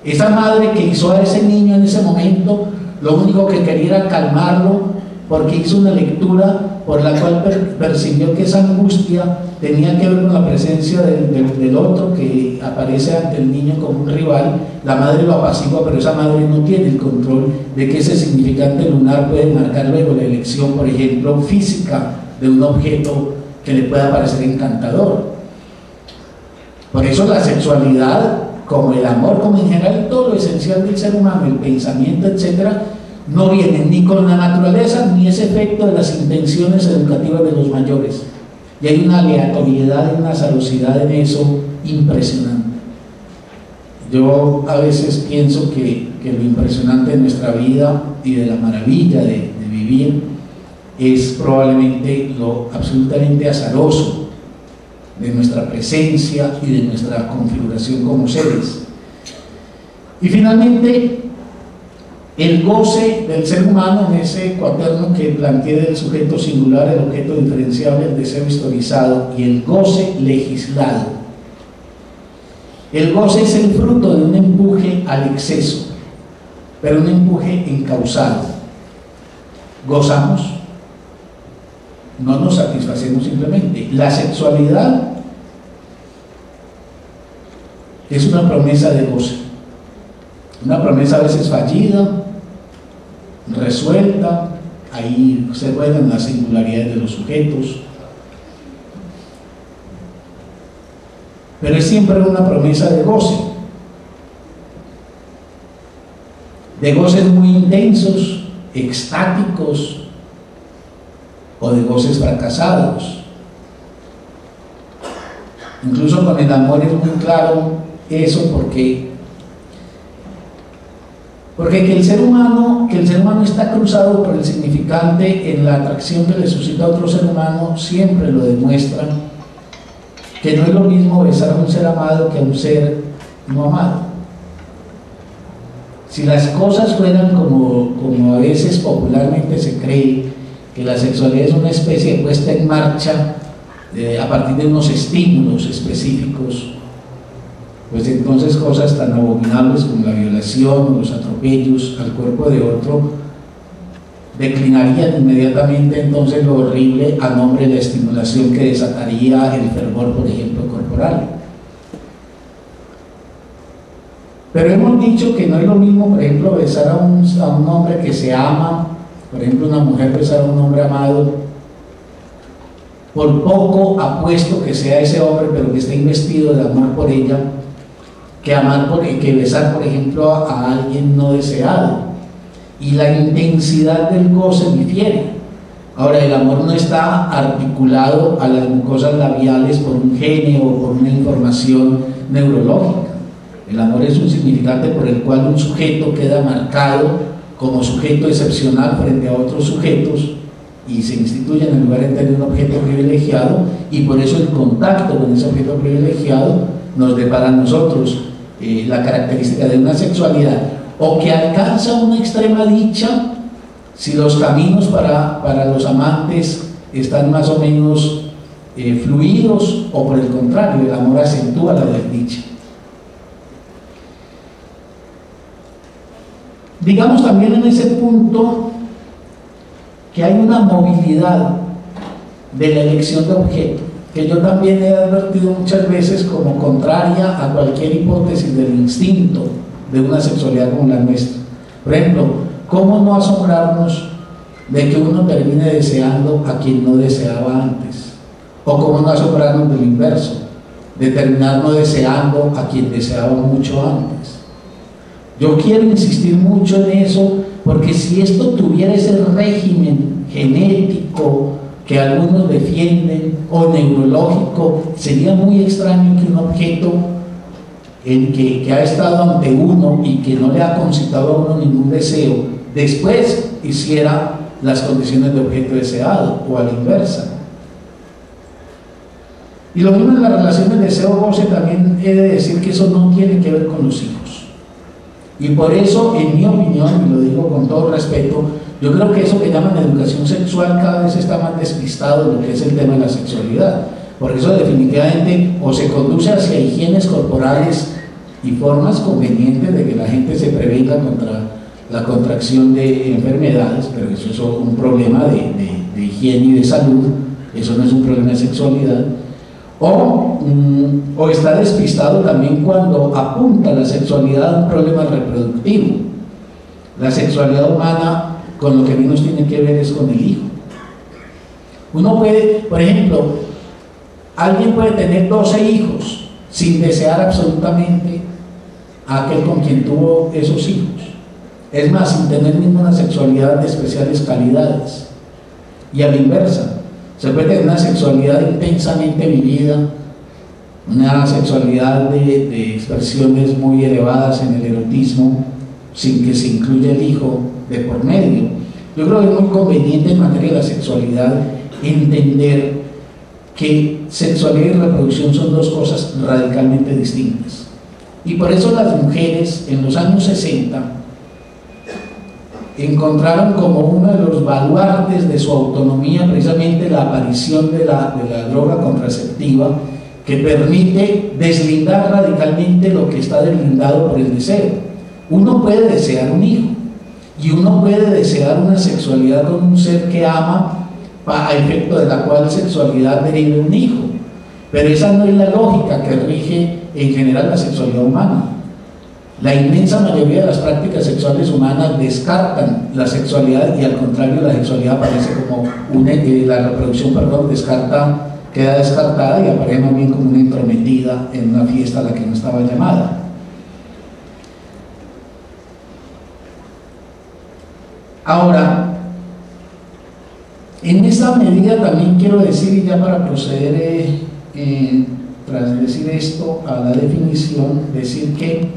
A: Esa madre que hizo a ese niño en ese momento, lo único que quería era calmarlo, porque hizo una lectura por la cual percibió que esa angustia tenía que ver con la presencia del otro que aparece ante el niño como un rival. La madre lo apacigua, pero esa madre no tiene el control de que ese significante lunar puede marcar luego la elección, por ejemplo, física de un objeto que le pueda parecer encantador. Por eso la sexualidad, como el amor, como en general todo lo esencial del ser humano, el pensamiento, etcétera, no viene ni con la naturaleza ni es efecto de las intenciones educativas de los mayores. Y hay una aleatoriedad y una azarosidad en eso impresionante. Yo a veces pienso que lo impresionante de nuestra vida y de la maravilla de vivir es probablemente lo absolutamente azaroso de nuestra presencia y de nuestra configuración como seres. Y finalmente, el goce del ser humano en ese cuaderno que plantea el sujeto singular, el objeto diferenciable, el deseo historizado, y el goce legislado. El goce es el fruto de un empuje al exceso, pero un empuje encausado. Gozamos, no nos satisfacemos simplemente. La sexualidad es una promesa de goce, una promesa a veces fallida, resuelta. Ahí se juegan las singularidades de los sujetos, pero es siempre una promesa de goces muy intensos, extáticos, o de goces fracasados. Incluso con el amor es muy claro eso, porque que el ser humano está cruzado por el significante en la atracción que le suscita a otro ser humano, siempre lo demuestra, que no es lo mismo besar a un ser amado que a un ser no amado. Si las cosas fueran como a veces popularmente se cree, que la sexualidad es una especie de puesta en marcha a partir de unos estímulos específicos, pues entonces cosas tan abominables como la violación o los atropellos al cuerpo de otro declinarían inmediatamente entonces lo horrible a nombre de la estimulación que desataría el fervor, por ejemplo, corporal. Pero hemos dicho que no es lo mismo, por ejemplo, besar a un hombre que se ama, por ejemplo, una mujer besar a un hombre amado, por poco apuesto que sea ese hombre, pero que esté investido de amor por ella, que besar, por ejemplo, a alguien no deseado. Y la intensidad del goce difiere. Ahora, el amor no está articulado a las mucosas labiales por un genio o por una información neurológica. El amor es un significante por el cual un sujeto queda marcado como sujeto excepcional frente a otros sujetos y se instituye en el lugar de tener un objeto privilegiado, y por eso el contacto con ese objeto privilegiado nos depara a nosotros la característica de una sexualidad o que alcanza una extrema dicha si los caminos para los amantes están más o menos fluidos, o por el contrario, el amor acentúa la desdicha. Digamos también en ese punto que hay una movilidad de la elección de objeto, que yo también he advertido muchas veces como contraria a cualquier hipótesis del instinto de una sexualidad como la nuestra. Por ejemplo, ¿cómo no asombrarnos de que uno termine deseando a quien no deseaba antes? ¿O cómo no asombrarnos del inverso, de terminar no deseando a quien deseaba mucho antes? Yo quiero insistir mucho en eso, porque si esto tuviera ese régimen genético que algunos defienden o neurológico, sería muy extraño que un objeto que ha estado ante uno y que no le ha concitado a uno ningún deseo, después hiciera las condiciones de objeto deseado, o a la inversa. Y lo mismo en la relación del deseo-goce, también he de decir que eso no tiene que ver con los hijos. Y por eso, en mi opinión, y lo digo con todo respeto, yo creo que eso que llaman educación sexual cada vez está más despistado de lo que es el tema de la sexualidad, porque eso definitivamente o se conduce hacia higienes corporales y formas convenientes de que la gente se prevenga contra la contracción de enfermedades, pero eso es un problema de higiene y de salud, eso no es un problema de sexualidad. O está despistado también cuando apunta la sexualidad a un problema reproductivo. La sexualidad humana con lo que menos tiene que ver es con el hijo. Uno puede, por ejemplo, alguien puede tener 12 hijos sin desear absolutamente a aquel con quien tuvo esos hijos. Es más, sin tener ninguna sexualidad de especiales calidades. Y a la inversa, se puede tener una sexualidad intensamente vivida, una sexualidad de expresiones muy elevadas en el erotismo, sin que se incluya el hijo de por medio. Yo creo que es muy conveniente en materia de la sexualidad entender que sexualidad y reproducción son dos cosas radicalmente distintas. Y por eso las mujeres en los años 60 encontraron como uno de los baluartes de su autonomía precisamente la aparición de la droga contraceptiva, que permite deslindar radicalmente lo que está deslindado por el deseo. Uno puede desear un hijo y uno puede desear una sexualidad con un ser que ama, a efecto de la cual sexualidad derive un hijo, pero esa no es la lógica que rige en general la sexualidad humana. La inmensa mayoría de las prácticas sexuales humanas descartan la sexualidad, y al contrario, la sexualidad aparece como la reproducción, queda descartada y aparece más bien como una entrometida en una fiesta a la que no estaba llamada. Ahora, en esa medida también quiero decir, y ya para proceder tras decir esto a la definición, decir que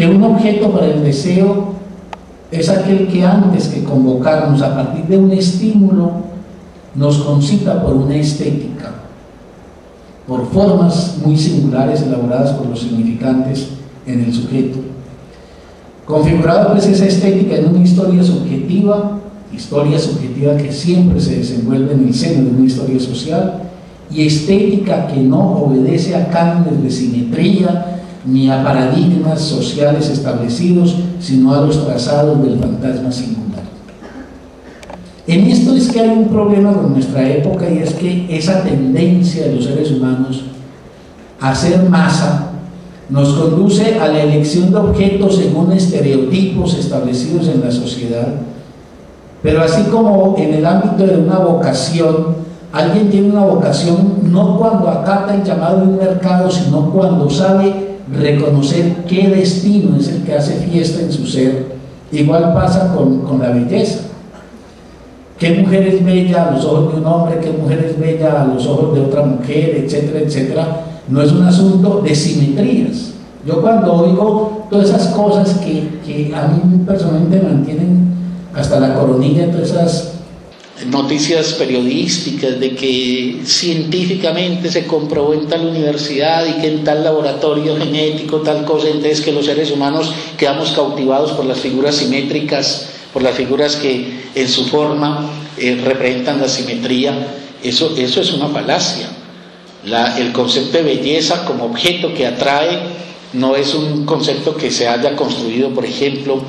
A: un objeto para el deseo es aquel que antes que convocarnos a partir de un estímulo nos concita por una estética, por formas muy singulares elaboradas por los significantes en el sujeto. Configurada pues esa estética en una historia subjetiva que siempre se desenvuelve en el seno de una historia social, y estética que no obedece a cánones de simetría ni a paradigmas sociales establecidos, sino a los trazados del fantasma singular. En esto es que hay un problema con nuestra época, y es que esa tendencia de los seres humanos a ser masa nos conduce a la elección de objetos según estereotipos establecidos en la sociedad, pero así como en el ámbito de una vocación Alguien tiene una vocación no cuando acata el llamado de un mercado, sino cuando sabe reconocer qué destino es el que hace fiesta en su ser. Igual pasa con la belleza. ¿Qué mujer es bella a los ojos de un hombre? ¿Qué mujer es bella a los ojos de otra mujer? Etcétera, etcétera. No es un asunto de simetrías. Yo cuando oigo todas esas cosas que a mí personalmente me mantienen hasta la coronilla, todas esas noticias periodísticas de que científicamente se comprobó en tal universidad y que en tal laboratorio genético, tal cosa, entonces que los seres humanos quedamos cautivados por las figuras simétricas, por las figuras que en su forma representan la simetría, eso es una falacia. El concepto de belleza como objeto que atrae no es un concepto que se haya construido, por ejemplo,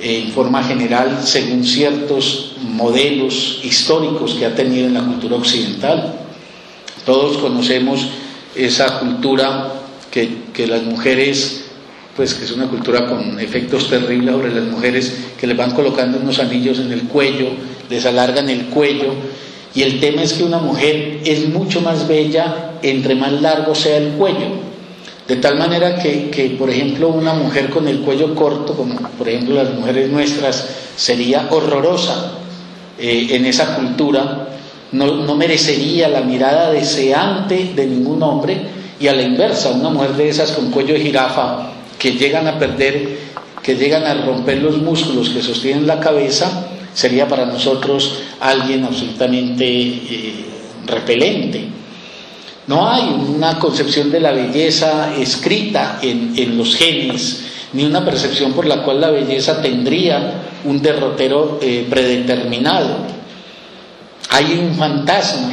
A: en forma general según ciertos modelos históricos que ha tenido en la cultura occidental. Todos conocemos esa cultura que las mujeres, pues que es una cultura con efectos terribles sobre las mujeres, que les van colocando unos anillos en el cuello, les alargan el cuello, y el tema es que una mujer es mucho más bella entre más largo sea el cuello. De tal manera que, por ejemplo, una mujer con el cuello corto, como por ejemplo las mujeres nuestras, sería horrorosa en esa cultura, no merecería la mirada deseante de ningún hombre, y a la inversa, una mujer de esas con cuello de jirafa, que llegan a perder, que llegan a romper los músculos que sostienen la cabeza, sería para nosotros alguien absolutamente repelente. No hay una concepción de la belleza escrita en los genes, ni una percepción por la cual la belleza tendría un derrotero predeterminado. Hay un fantasma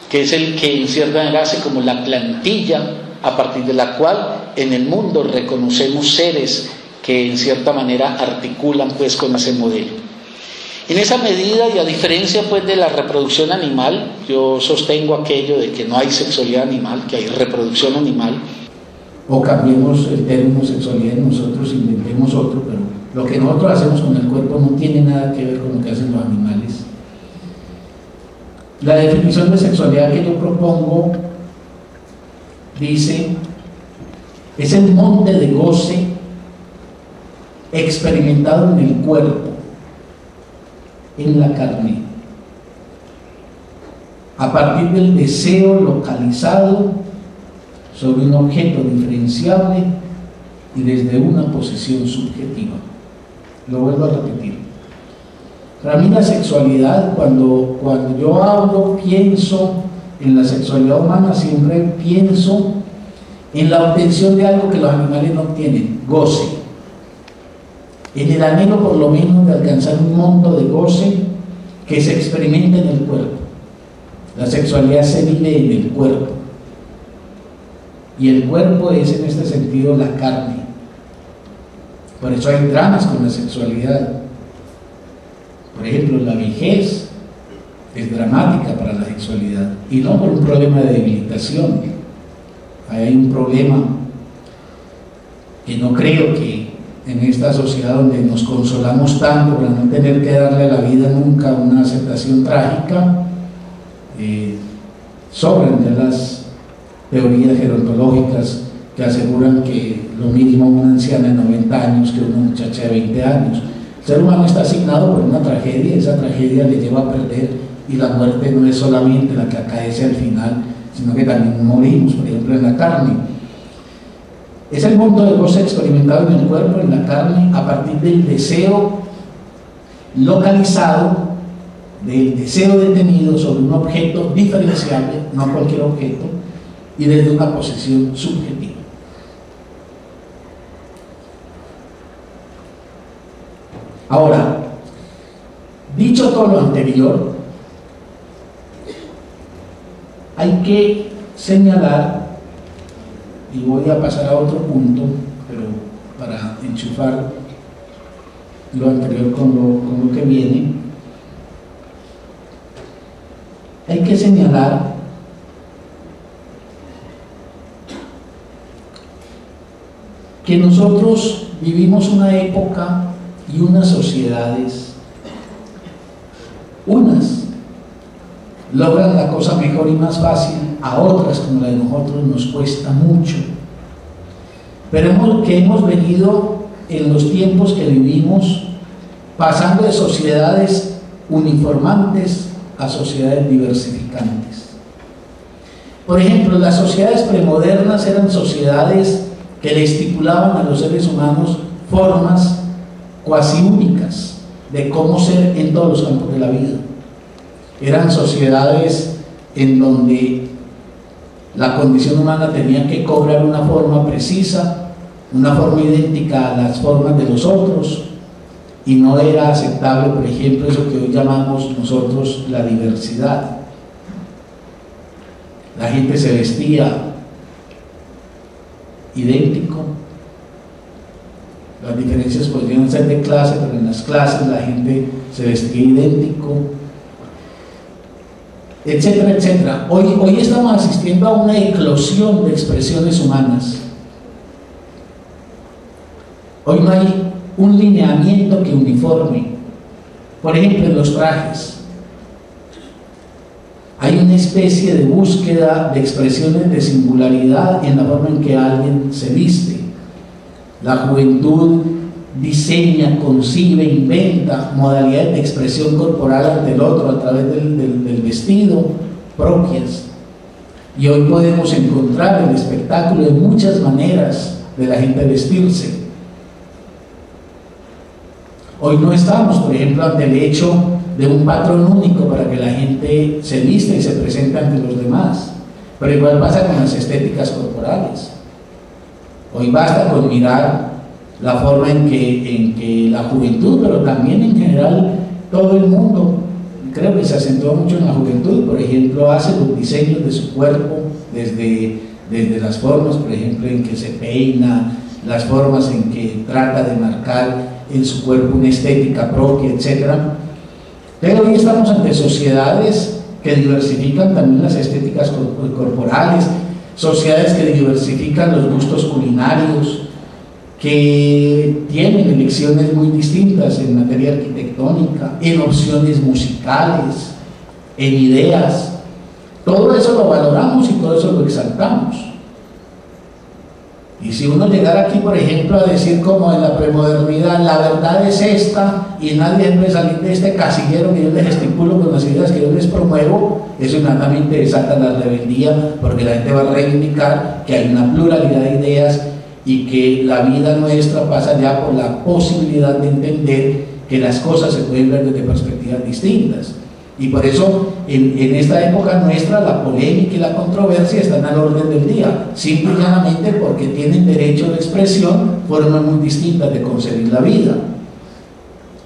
A: que es el que en cierta manera hace como la plantilla a partir de la cual en el mundo reconocemos seres que en cierta manera articulan pues con ese modelo. En esa medida, y a diferencia pues de la reproducción animal, yo sostengo aquello de que no hay sexualidad animal, que hay reproducción animal. O cambiemos el término sexualidad y nosotros inventemos otro, pero lo que nosotros hacemos con el cuerpo no tiene nada que ver con lo que hacen los animales. La definición de sexualidad que yo propongo dice: es el monte de goce experimentado en el cuerpo, en la carne, a partir del deseo localizado sobre un objeto diferenciable y desde una posición subjetiva. Lo vuelvo a repetir. Para mí la sexualidad, cuando yo hablo, pienso en la sexualidad humana, siempre pienso en la obtención de algo que los animales no obtienen: goce. En el anhelo por lo menos de alcanzar un monto de goce que se experimenta en el cuerpo. La sexualidad se vive en el cuerpo, y el cuerpo es en este sentido la carne. Por eso hay dramas con la sexualidad. Por ejemplo, la vejez es dramática para la sexualidad, y no por un problema de debilitación. Ahí hay un problema que no creo que en esta sociedad donde nos consolamos tanto para no tener que darle a la vida nunca una aceptación trágica, sobran ya las teorías gerontológicas que aseguran que lo mismo una anciana de 90 años que una muchacha de 20 años. El ser humano está asignado por una tragedia, esa tragedia le lleva a perder, y la muerte no es solamente la que acaece al final, sino que también morimos, por ejemplo, en la carne. Es el monto de goce experimentado en el cuerpo, en la carne, a partir del deseo localizado, del deseo detenido sobre un objeto diferenciable, no cualquier objeto, y desde una posición subjetiva. Ahora, dicho todo lo anterior, hay que señalar, y voy a pasar a otro punto, pero para enchufar lo anterior con lo que viene, hay que señalar que nosotros vivimos una época y unas sociedades, unas logran la cosa mejor y más fácil, a otras como la de nosotros nos cuesta mucho. Pero hemos venido en los tiempos que vivimos pasando de sociedades uniformantes a sociedades diversificantes. Por ejemplo, las sociedades premodernas eran sociedades que le estipulaban a los seres humanos formas cuasi únicas de cómo ser en todos los campos de la vida. Eran sociedades en donde la condición humana tenía que cobrar una forma precisa, una forma idéntica a las formas de los otros, y no era aceptable, por ejemplo, eso que hoy llamamos nosotros la diversidad. La gente se vestía idéntico, las diferencias podrían ser de clase, pero en las clases la gente se vestía idéntico, etcétera, etcétera. Hoy estamos asistiendo a una eclosión de expresiones humanas. Hoy no hay un lineamiento que uniforme. Por ejemplo, en los trajes hay una especie de búsqueda de expresiones de singularidad en la forma en que alguien se viste. La juventud diseña, concibe, inventa modalidades de expresión corporal ante el otro a través del vestido propias. Y hoy podemos encontrar el espectáculo de muchas maneras de la gente vestirse. Hoy no estamos, por ejemplo, ante el hecho de un patrón único para que la gente se vista y se presente ante los demás. Pero igual pasa con las estéticas corporales. Hoy basta con mirar la forma en que la juventud, pero también en general todo el mundo, creo que se acentúa mucho en la juventud, por ejemplo, hace los diseños de su cuerpo desde las formas, por ejemplo, en que se peina, las formas en que trata de marcar en su cuerpo una estética propia, etc. Pero hoy estamos ante sociedades que diversifican también las estéticas corporales, sociedades que diversifican los gustos culinarios, que tienen elecciones muy distintas en materia arquitectónica, en opciones musicales, en ideas. Todo eso lo valoramos y todo eso lo exaltamos. Y si uno llegara aquí, por ejemplo, a decir como en la premodernidad, la verdad es esta, y nadie debe salir de este casillero que yo les estipulo con las ideas que yo les promuevo, eso inmediatamente desata la rebeldía, porque la gente va a reivindicar que hay una pluralidad de ideas y que la vida nuestra pasa ya por la posibilidad de entender que las cosas se pueden ver desde perspectivas distintas. Y por eso en esta época nuestra la polémica y la controversia están al orden del día, simple y llanamente porque tienen derecho de expresión formas muy distintas de concebir la vida.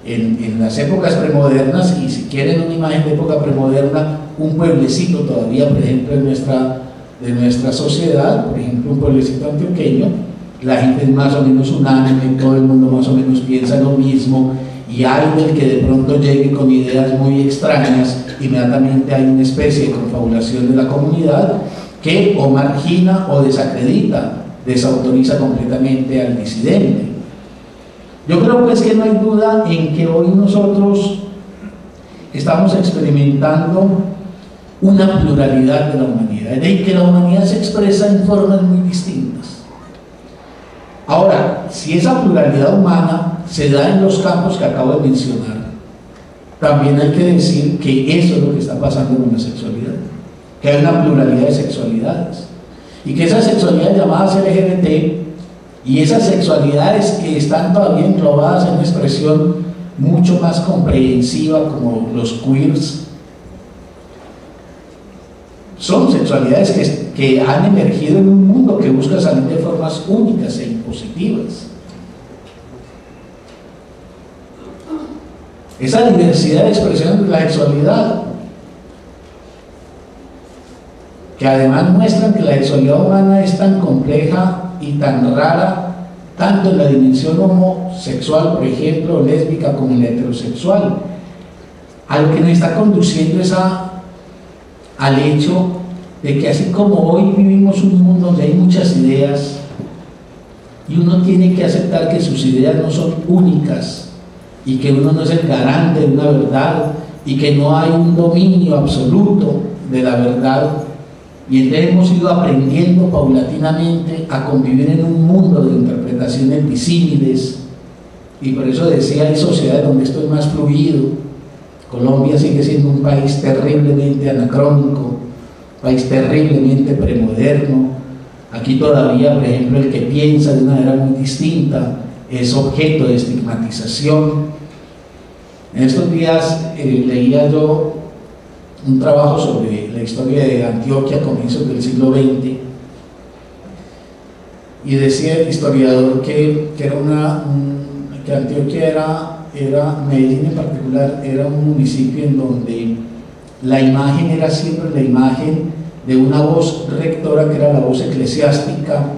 A: En las épocas premodernas, y si quieren una imagen de época premoderna, un pueblecito todavía, por ejemplo, de nuestra sociedad, por ejemplo, un pueblecito antioqueño, la gente es más o menos unánime, todo el mundo más o menos piensa lo mismo, y hay del que de pronto llegue con ideas muy extrañas, inmediatamente hay una especie de confabulación de la comunidad que o margina o desacredita, desautoriza completamente al disidente. Yo creo pues que no hay duda en que hoy nosotros estamos experimentando una pluralidad de la humanidad, es decir, que la humanidad se expresa en formas muy distintas. Ahora, si esa pluralidad humana se da en los campos que acabo de mencionar, también hay que decir que eso es lo que está pasando con la sexualidad, que hay una pluralidad de sexualidades, y que esas sexualidades llamadas LGBT y esas sexualidades que están todavía englobadas en una expresión mucho más comprensiva como los queers, son sexualidades que han emergido en un mundo que busca salir de formas únicas e impositivas. Esa diversidad de expresión de la sexualidad, que además muestran que la sexualidad humana es tan compleja y tan rara, tanto en la dimensión homosexual, por ejemplo, lésbica, como en la heterosexual, a lo que nos está conduciendo es al hecho de que así como hoy vivimos un mundo donde hay muchas ideas y uno tiene que aceptar que sus ideas no son únicas y que uno no es el garante de una verdad y que no hay un dominio absoluto de la verdad, y entonces hemos ido aprendiendo paulatinamente a convivir en un mundo de interpretaciones disímiles, y por eso decía, hay sociedades donde esto es más fluido. Colombia sigue siendo un país terriblemente anacrónico, un país terriblemente premoderno. Aquí todavía, por ejemplo, el que piensa de una manera muy distinta es objeto de estigmatización. En estos días leía yo un trabajo sobre la historia de Antioquia a comienzos del siglo XX, y decía el historiador que Antioquia Medellín en particular, era un municipio en donde la imagen era siempre la imagen de una voz rectora, que era la voz eclesiástica,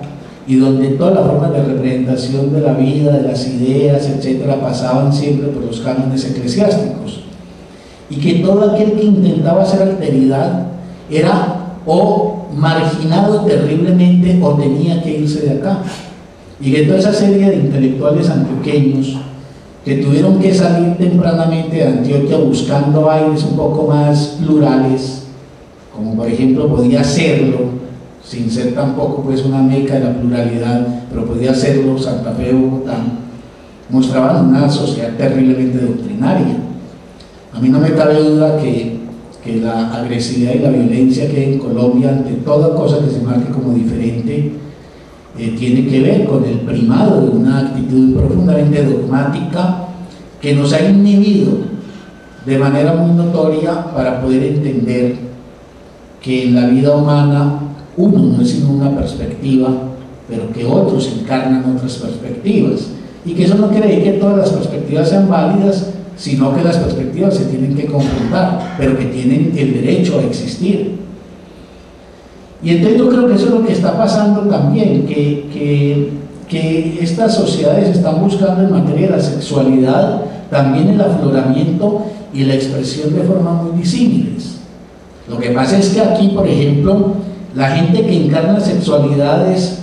A: y donde todas las formas de representación de la vida, de las ideas, etcétera, pasaban siempre por los cánones eclesiásticos, y que todo aquel que intentaba hacer alteridad era o marginado terriblemente o tenía que irse de acá. Y que toda esa serie de intelectuales antioqueños que tuvieron que salir tempranamente de Antioquia buscando aires un poco más plurales, como por ejemplo podía serlo, sin ser tampoco pues una meca de la pluralidad, pero podía serlo Santa Fe o Bogotá, mostraban una sociedad terriblemente doctrinaria. A mí no me cabe duda que la agresividad y la violencia que hay en Colombia ante toda cosa que se marque como diferente tiene que ver con el primado de una actitud profundamente dogmática que nos ha inhibido de manera muy notoria para poder entender que en la vida humana uno no es sino una perspectiva, pero que otros encarnan otras perspectivas, y que eso no quiere decir que todas las perspectivas sean válidas, sino que las perspectivas se tienen que confrontar, pero que tienen el derecho a existir. Y entonces yo creo que eso es lo que está pasando también, que estas sociedades están buscando en materia de la sexualidad también el afloramiento y la expresión de formas muy disímiles. Lo que pasa es que aquí, por ejemplo, la gente que encarna sexualidades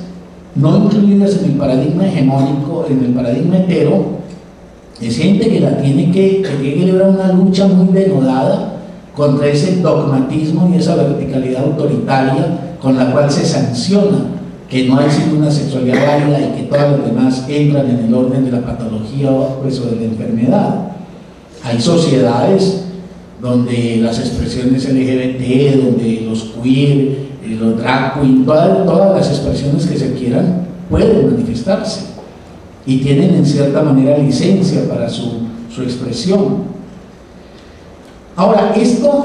A: no incluidas en el paradigma hegemónico, en el paradigma hetero, es gente que tiene que librar una lucha muy denodada contra ese dogmatismo y esa verticalidad autoritaria con la cual se sanciona que no hay sino una sexualidad válida y que todas las demás entran en el orden de la patología pues, o de la enfermedad. Hay sociedades donde las expresiones LGBT, donde los queer, los drag queen, todas las expresiones que se quieran pueden manifestarse y tienen en cierta manera licencia para su expresión. Ahora, esto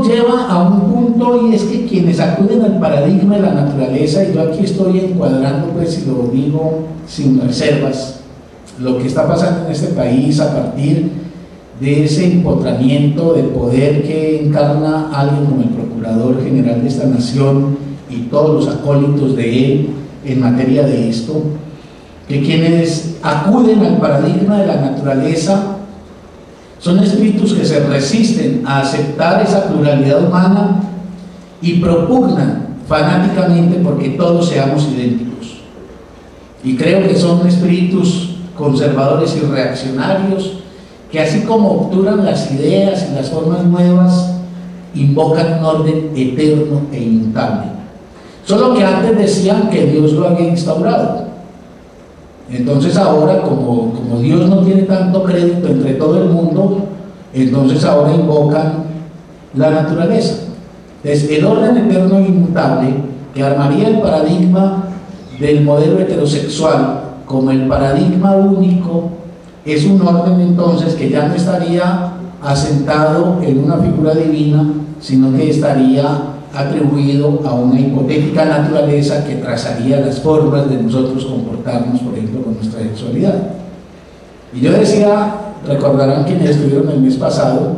A: lleva a un punto, y es que quienes acuden al paradigma de la naturaleza, y yo aquí estoy encuadrando, pues, y lo digo sin reservas, lo que está pasando en este país a partir de ese empotramiento de poder que encarna alguien como el Procurador General de esta nación y todos los acólitos de él en materia de esto, que quienes acuden al paradigma de la naturaleza son espíritus que se resisten a aceptar esa pluralidad humana y propugnan fanáticamente porque todos seamos idénticos. Y creo que son espíritus conservadores y reaccionarios que, así como obturan las ideas y las formas nuevas, invocan un orden eterno e inmutable. Solo que antes decían que Dios lo había instaurado. Entonces ahora, como Dios no tiene tanto crédito entre todo el mundo, entonces ahora invocan la naturaleza. Entonces, el orden eterno e inmutable, que armaría el paradigma del modelo heterosexual como el paradigma único, es un orden entonces que ya no estaría asentado en una figura divina, sino que estaría atribuido a una hipotética naturaleza que trazaría las formas de nosotros comportarnos, por ejemplo, con nuestra sexualidad. Y yo decía, recordarán quienes estuvieron el mes pasado,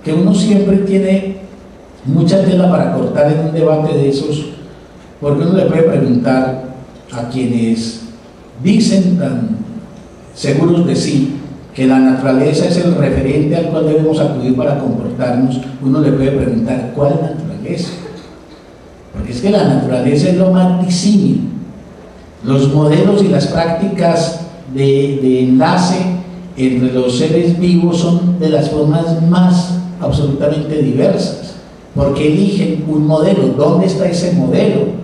A: que uno siempre tiene mucha tela para cortar en un debate de esos, porque uno le puede preguntar a quienes dicen tan seguros de sí que la naturaleza es el referente al cual debemos acudir para comportarnos. Uno le puede preguntar, ¿cuál naturaleza? Porque es que la naturaleza es lo más disímil. Los modelos y las prácticas de enlace entre los seres vivos son de las formas más absolutamente diversas, porque eligen un modelo. ¿Dónde está ese modelo?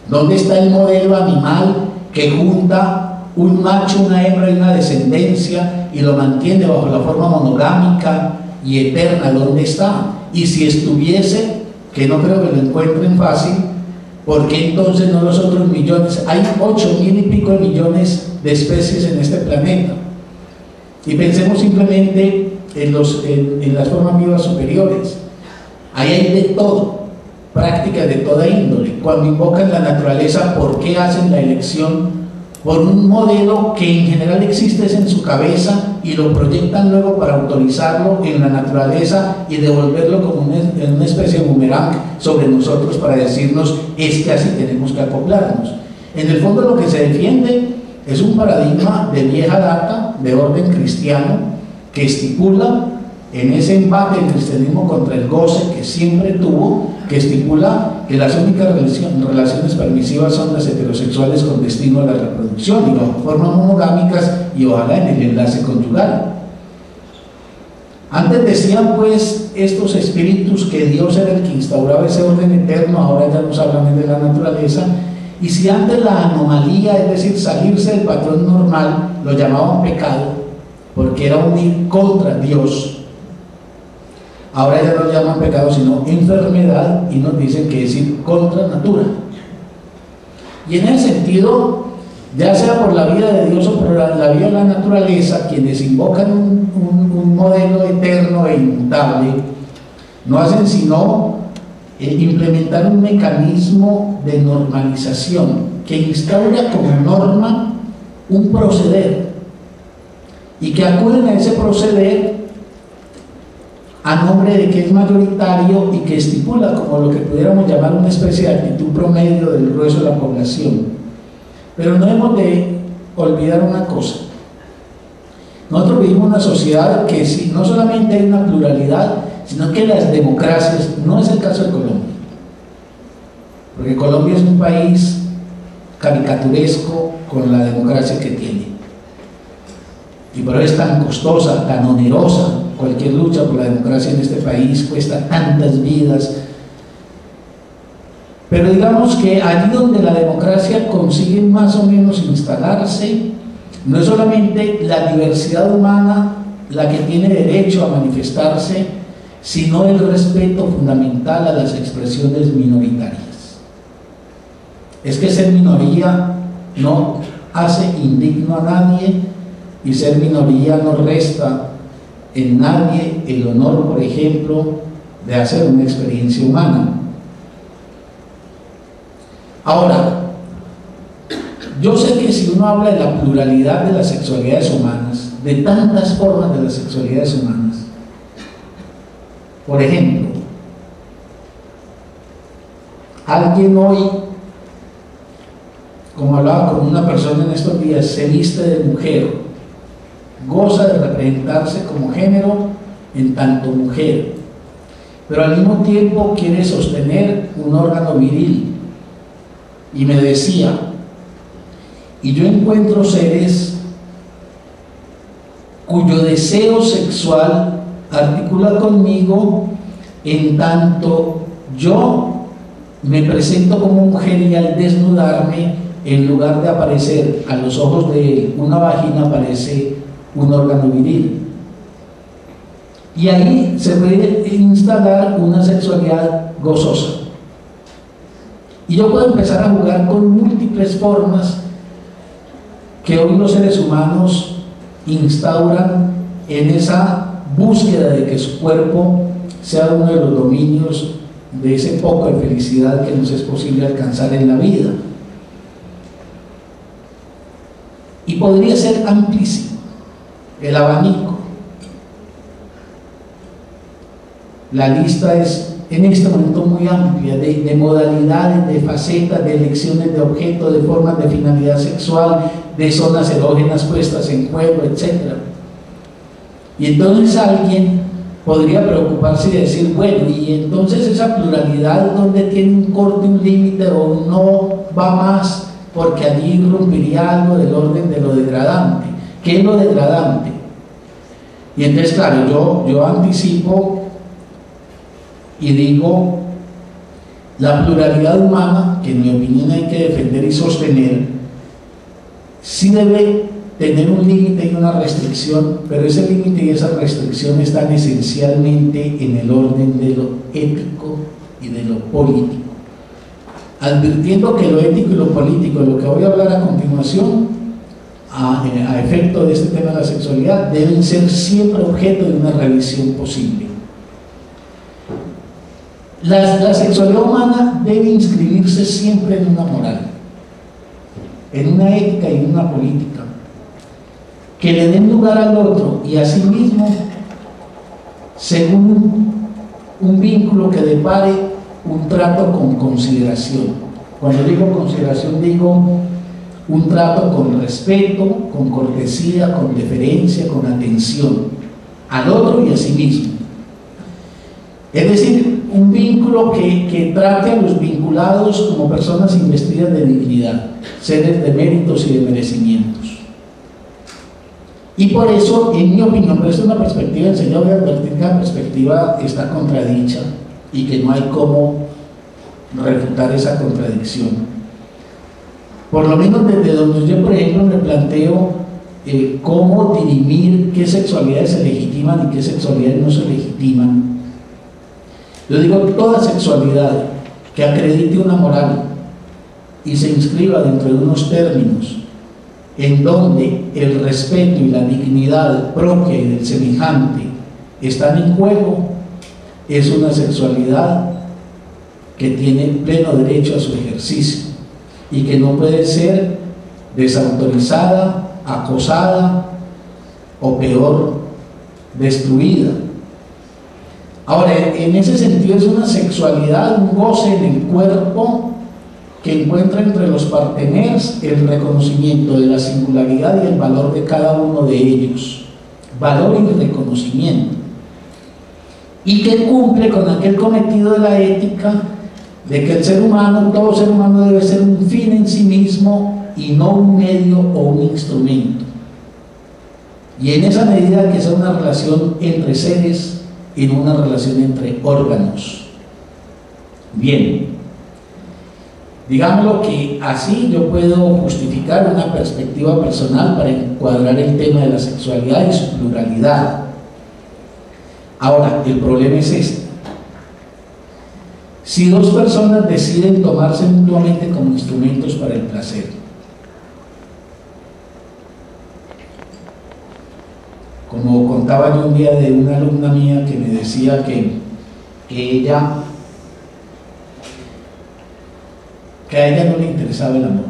A: ¿Dónde está el modelo animal que junta un macho, una hembra y una descendencia y lo mantiene bajo la forma monogámica y eterna? ¿Dónde está? Y si estuviese, que no creo que lo encuentren fácil, ¿por qué entonces no los otros millones? Hay 8.000 y pico de millones de especies en este planeta. Y pensemos simplemente en las formas vivas superiores. Ahí hay de todo, prácticas de toda índole. Cuando invocan la naturaleza, ¿por qué hacen la elección? Por un modelo que en general existe en su cabeza y lo proyectan luego para autorizarlo en la naturaleza y devolverlo como una especie de boomerang sobre nosotros para decirnos: es que así tenemos que acoplarnos. En el fondo lo que se defiende es un paradigma de vieja data, de orden cristiano, que estipula en ese embate del cristianismo contra el goce que siempre tuvo, que estipula que las únicas relaciones permisivas son las heterosexuales con destino a la reproducción y bajo formas monogámicas y ojalá en el enlace conyugal. Antes decían pues estos espíritus que Dios era el que instauraba ese orden eterno, ahora ya nos hablan de la naturaleza. Y si antes la anomalía, es decir, salirse del patrón normal, lo llamaban pecado, porque era un ir contra Dios, ahora ya no lo llaman pecado sino enfermedad y nos dicen que es ir contra natura. Y en ese sentido, ya sea por la vida de Dios o por la vida de la naturaleza, quienes invocan un modelo eterno e inmutable no hacen sino implementar un mecanismo de normalización que instaura como norma un proceder y que acuden a ese proceder a nombre de que es mayoritario y que estipula como lo que pudiéramos llamar una especie de actitud promedio del grueso de la población. Pero no hemos de olvidar una cosa: nosotros vivimos una sociedad que no solamente hay una pluralidad, sino que las democracias, no es el caso de Colombia, porque Colombia es un país caricaturesco con la democracia que tiene, y por eso es tan costosa, tan onerosa. Cualquier lucha por la democracia en este país cuesta tantas vidas. Pero digamos que allí donde la democracia consigue más o menos instalarse, no es solamente la diversidad humana la que tiene derecho a manifestarse, sino el respeto fundamental a las expresiones minoritarias. Es que ser minoría no hace indigno a nadie, y ser minoría no resta en nadie el honor, por ejemplo, de hacer una experiencia humana. Ahora, yo sé que si uno habla de la pluralidad de las sexualidades humanas, de tantas formas de las sexualidades humanas, por ejemplo, alguien hoy, como hablaba con una persona en estos días, se viste de mujer, goza de representarse como género en tanto mujer, pero al mismo tiempo quiere sostener un órgano viril. Y me decía: y yo encuentro seres cuyo deseo sexual articula conmigo en tanto yo me presento como mujer, y al desnudarme, en lugar de aparecer a los ojos de una vagina, aparece un órgano viril. Y ahí se puede instalar una sexualidad gozosa. Y yo puedo empezar a jugar con múltiples formas que hoy los seres humanos instauran en esa búsqueda de que su cuerpo sea uno de los dominios de ese poco de felicidad que nos es posible alcanzar en la vida. Y podría ser amplísimo el abanico. La lista es en este momento muy amplia de modalidades, de facetas, de elecciones de objeto, de formas de finalidad sexual, de zonas erógenas puestas en juego, etc. Y entonces alguien podría preocuparse y decir: bueno, y entonces esa pluralidad, ¿dónde tiene un corte, un límite, o no va más? Porque allí irrumpiría algo del orden de lo degradante. ¿Qué es lo degradante? Y entonces, claro, yo anticipo y digo, la pluralidad humana, que en mi opinión hay que defender y sostener, sí debe tener un límite y una restricción, pero ese límite y esa restricción están esencialmente en el orden de lo ético y de lo político, advirtiendo que lo ético y lo político, de lo que voy a hablar a continuación, a efecto de este tema de la sexualidad, deben ser siempre objeto de una revisión posible. La sexualidad humana debe inscribirse siempre en una moral, en una ética y en una política, que le den lugar al otro y a sí mismo según un vínculo que depare un trato con consideración. Cuando digo consideración, digo un trato con respeto, con cortesía, con deferencia, con atención al otro y a sí mismo. Es decir, un vínculo que trate a los vinculados como personas investidas de dignidad, seres de méritos y de merecimientos. Y por eso, en mi opinión, pero esta es una perspectiva, enseñado a advertir que la perspectiva está contradicha y que no hay cómo refutar esa contradicción. Por lo menos desde donde yo, por ejemplo, me planteo cómo dirimir qué sexualidades se legitiman y qué sexualidades no se legitiman. Yo digo, toda sexualidad que acredite una moral y se inscriba dentro de unos términos en donde el respeto y la dignidad propia y del semejante están en juego, es una sexualidad que tiene pleno derecho a su ejercicio y que no puede ser desautorizada, acosada o peor, destruida. Ahora, en ese sentido es una sexualidad, un goce en el cuerpo que encuentra entre los parteners el reconocimiento de la singularidad y el valor de cada uno de ellos, valor y reconocimiento, y que cumple con aquel cometido de la ética de que el ser humano, todo ser humano debe ser un fin en sí mismo y no un medio o un instrumento, y en esa medida que sea una relación entre seres y no una relación entre órganos. Bien, digámoslo que así yo puedo justificar una perspectiva personal para encuadrar el tema de la sexualidad y su pluralidad. Ahora, el problema es este: si dos personas deciden tomarse mutuamente como instrumentos para el placer, como contaba yo un día de una alumna mía que me decía que a ella no le interesaba el amor,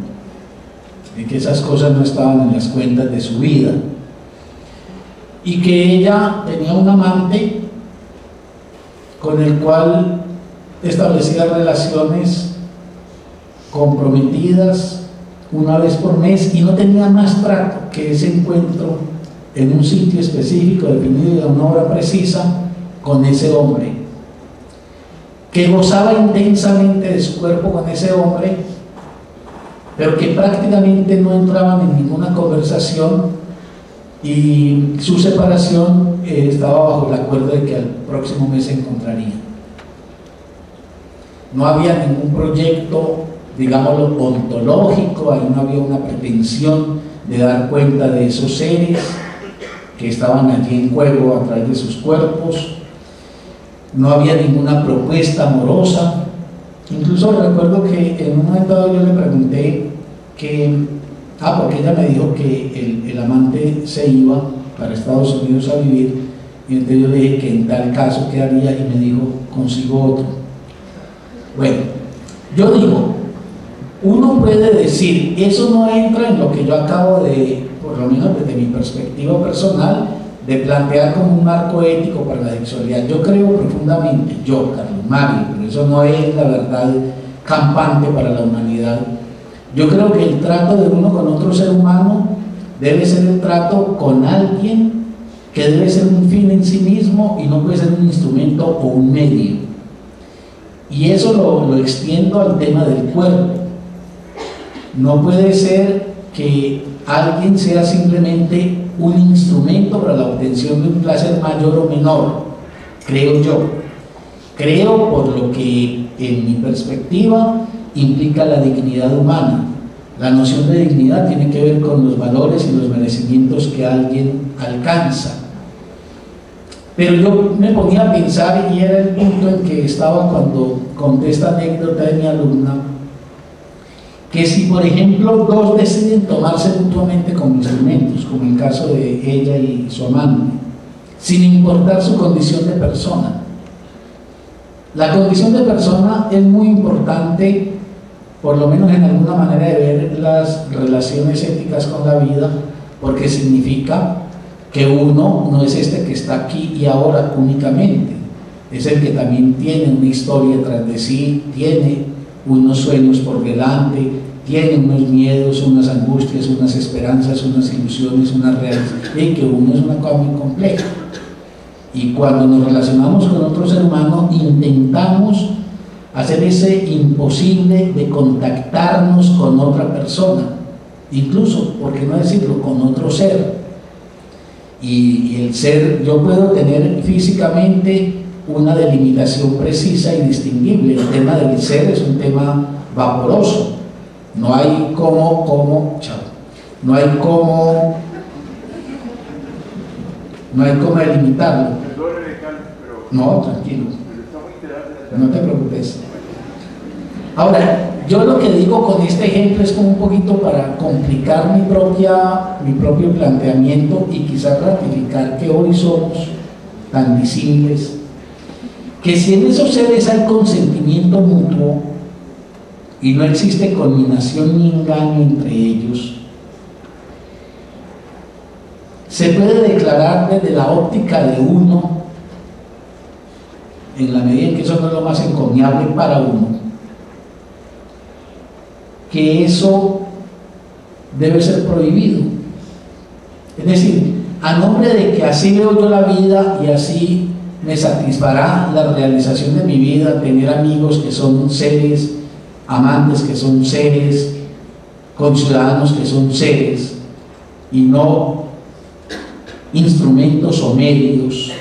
A: y que esas cosas no estaban en las cuentas de su vida, y que ella tenía un amante con el cual establecía relaciones comprometidas una vez por mes y no tenía más trato que ese encuentro en un sitio específico definido y a una hora precisa con ese hombre, que gozaba intensamente de su cuerpo con ese hombre, pero que prácticamente no entraban en ninguna conversación, y su separación estaba bajo el acuerdo de que al próximo mes se encontrarían. No había ningún proyecto, digámoslo, ontológico, ahí no había una pretensión de dar cuenta de esos seres que estaban allí en juego a través de sus cuerpos. No había ninguna propuesta amorosa. Incluso recuerdo que en un momento dado yo le pregunté porque ella me dijo que el amante se iba para Estados Unidos a vivir, y entonces yo le dije que en tal caso ¿qué haría? Y me dijo, consigo otro. Bueno, yo digo, uno puede decir, eso no entra en lo que yo acabo de, por lo menos desde mi perspectiva personal, de plantear como un marco ético para la sexualidad. Yo creo profundamente, Carlos Mario, pero eso no es la verdad campante para la humanidad. Yo creo que el trato de uno con otro ser humano debe ser el trato con alguien que debe ser un fin en sí mismo y no puede ser un instrumento o un medio. Y eso lo extiendo al tema del cuerpo. No puede ser que alguien sea simplemente un instrumento para la obtención de un placer mayor o menor, creo yo. Creo por lo que en mi perspectiva implica la dignidad humana. La noción de dignidad tiene que ver con los valores y los merecimientos que alguien alcanza. Pero yo me ponía a pensar, y era el punto en que estaba cuando conté esta anécdota de mi alumna, que si por ejemplo dos deciden tomarse mutuamente como instrumentos, como el caso de ella y su amante, sin importar su condición de persona. La condición de persona es muy importante, por lo menos en alguna manera de ver las relaciones éticas con la vida, porque significa que uno no es este que está aquí y ahora únicamente, es el que también tiene una historia tras de sí, tiene unos sueños por delante, tiene unos miedos, unas angustias, unas esperanzas, unas ilusiones, unas realizaciones, y que uno es una cosa muy compleja. Y cuando nos relacionamos con otro ser humano, intentamos hacer ese imposible de contactarnos con otra persona, incluso, ¿por qué no decirlo?, con otro ser. Y el ser, yo puedo tener físicamente una delimitación precisa y distinguible. El tema del ser es un tema vaporoso. No hay cómo delimitarlo. No, tranquilo. No te preocupes. Ahora, yo lo que digo con este ejemplo es como un poquito para complicar mi propio planteamiento y quizás ratificar que hoy somos tan disímiles, que si en esos seres hay consentimiento mutuo y no existe conminación ni engaño entre ellos, se puede declarar desde la óptica de uno, en la medida en que eso no es lo más encomiable para uno, que eso debe ser prohibido. Es decir, a nombre de que así veo yo la vida y así me satisfará la realización de mi vida, tener amigos que son seres, amantes que son seres, conciudadanos que son seres, y no instrumentos o medios.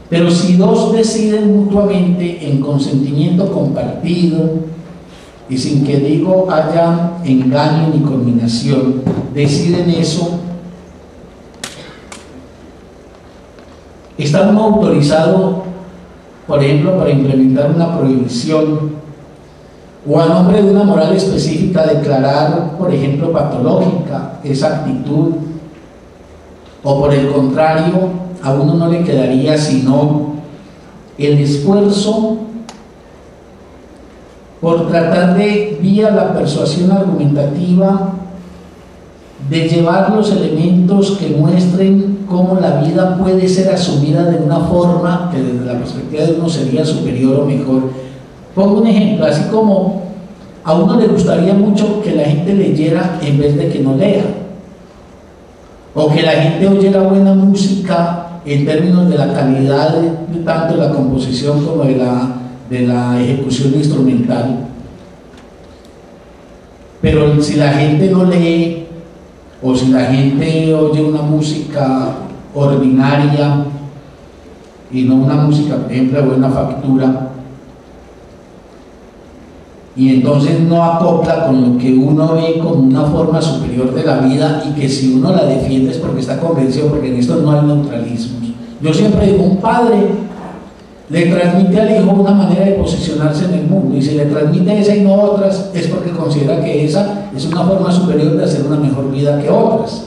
A: Pero si dos deciden mutuamente en consentimiento compartido, y sin que digo haya engaño ni conminación, deciden eso, está uno autorizado, por ejemplo, para implementar una prohibición, o a nombre de una moral específica declarar, por ejemplo, patológica esa actitud, o por el contrario, a uno no le quedaría sino el esfuerzo por tratar de, vía la persuasión argumentativa, de llevar los elementos que muestren cómo la vida puede ser asumida de una forma que desde la perspectiva de uno sería superior o mejor. Pongo un ejemplo, así como a uno le gustaría mucho que la gente leyera en vez de que no lea, o que la gente oyera buena música en términos de la calidad de tanto de la composición como de la ejecución instrumental. Pero si la gente no lee, o si la gente oye una música ordinaria y no una música, por ejemplo, de buena factura, y entonces no acopla con lo que uno ve como una forma superior de la vida, y que si uno la defiende es porque está convencido, porque en esto no hay neutralismos. Yo siempre digo, un padre le transmite al hijo una manera de posicionarse en el mundo, y si le transmite esa y no otras, es porque considera que esa es una forma superior de hacer una mejor vida que otras.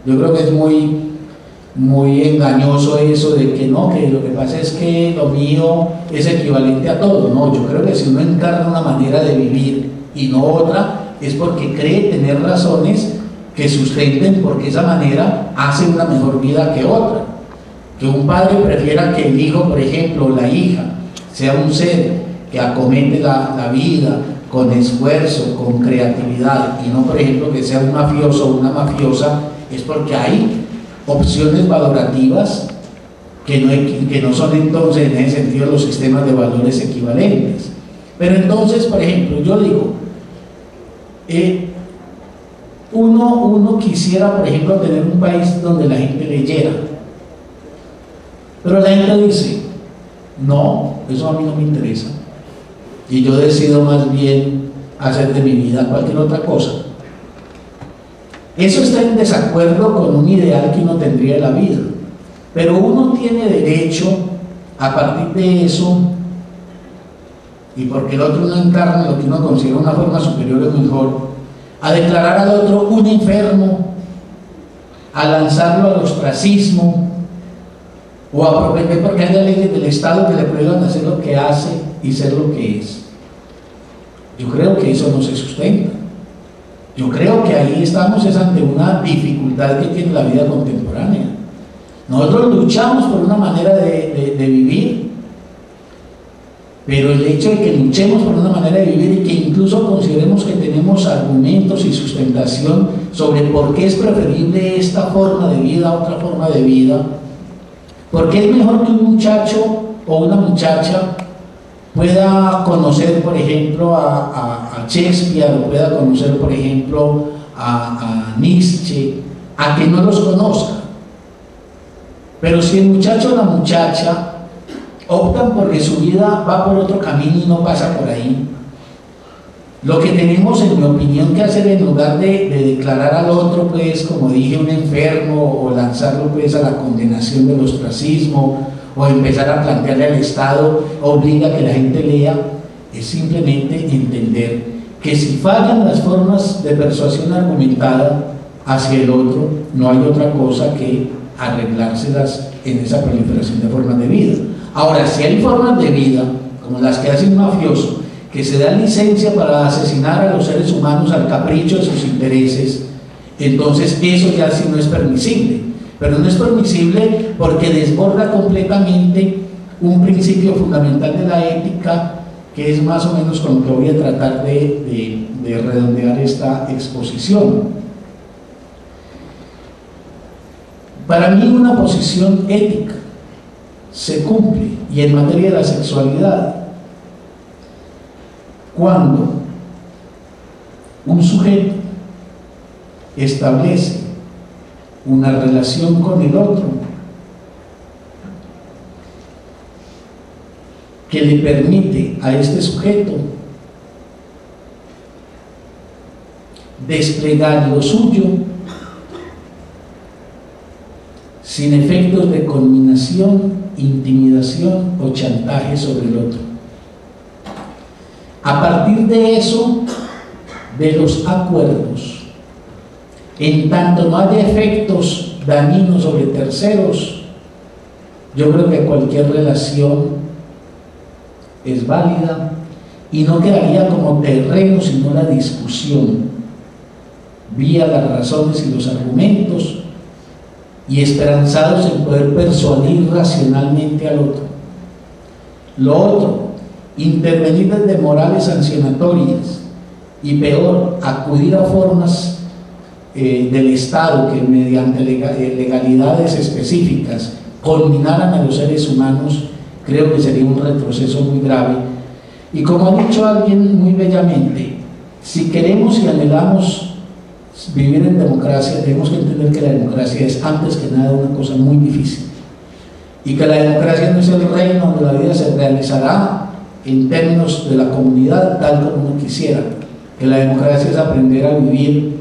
A: Yo creo que es muy engañoso eso de que no, que lo que pasa es que lo mío es equivalente a todo. No, yo creo que si uno encarna una manera de vivir y no otra, es porque cree tener razones que sustenten porque esa manera hace una mejor vida que otra. Que un padre prefiera que el hijo, por ejemplo, o la hija, sea un ser que acomete la vida con esfuerzo, con creatividad, y no, por ejemplo, que sea un mafioso o una mafiosa, es porque hay opciones valorativas que no son entonces en ese sentido los sistemas de valores equivalentes. Pero entonces, por ejemplo, yo digo, Uno quisiera, por ejemplo, tener un país donde la gente leyera, pero la gente dice, no, eso a mí no me interesa, y yo decido más bien hacer de mi vida cualquier otra cosa. Eso está en desacuerdo con un ideal que uno tendría de la vida, pero uno tiene derecho, a partir de eso, y porque el otro no encarna lo que uno considera una forma superior o mejor, a declarar al otro un enfermo, a lanzarlo al ostracismo, o a propender porque haya leyes del Estado que le prohíban hacer lo que hace y ser lo que es. Yo creo que eso no se sustenta. Yo creo que ahí estamos es ante una dificultad que tiene la vida contemporánea. Nosotros luchamos por una manera de vivir, pero el hecho de que luchemos por una manera de vivir y que incluso consideremos que tenemos argumentos y sustentación sobre por qué es preferible esta forma de vida a otra forma de vida, por qué es mejor que un muchacho o una muchacha pueda conocer, por ejemplo, a Shakespeare, o pueda conocer, por ejemplo, a Nietzsche, a que no los conozca. Pero si el muchacho o la muchacha optan porque su vida va por otro camino y no pasa por ahí, lo que tenemos, en mi opinión, que hacer, en lugar de declarar al otro, pues, como dije, un enfermo, o lanzarlo, pues, a la condenación del ostracismo, o empezar a plantearle al Estado, obliga a que la gente lea, es simplemente entender que si fallan las formas de persuasión argumentada hacia el otro, no hay otra cosa que arreglárselas en esa proliferación de formas de vida. Ahora, si hay formas de vida, como las que hace un mafioso, que se da licencia para asesinar a los seres humanos al capricho de sus intereses, entonces eso ya sí no es permisible. Pero no es permisible porque desborda completamente un principio fundamental de la ética, que es más o menos con lo que voy a tratar de redondear esta exposición. Para mí, una posición ética se cumple, y en materia de la sexualidad, cuando un sujeto establece una relación con el otro que le permite a este sujeto desplegar lo suyo sin efectos de conminación, intimidación o chantaje sobre el otro. A partir de eso, de los acuerdos, en tanto no haya efectos dañinos sobre terceros, yo creo que cualquier relación es válida y no quedaría como terreno sino la discusión vía las razones y los argumentos, y esperanzados en poder persuadir racionalmente al otro. Lo otro, intervenir desde morales sancionatorias, y peor, acudir a formas del Estado que mediante legalidades específicas conminaran a los seres humanos, creo que sería un retroceso muy grave. Y como ha dicho alguien muy bellamente, si queremos y anhelamos vivir en democracia, tenemos que entender que la democracia es antes que nada una cosa muy difícil, y que la democracia no es el reino donde la vida se realizará en términos de la comunidad tal como uno quisiera, que la democracia es aprender a vivir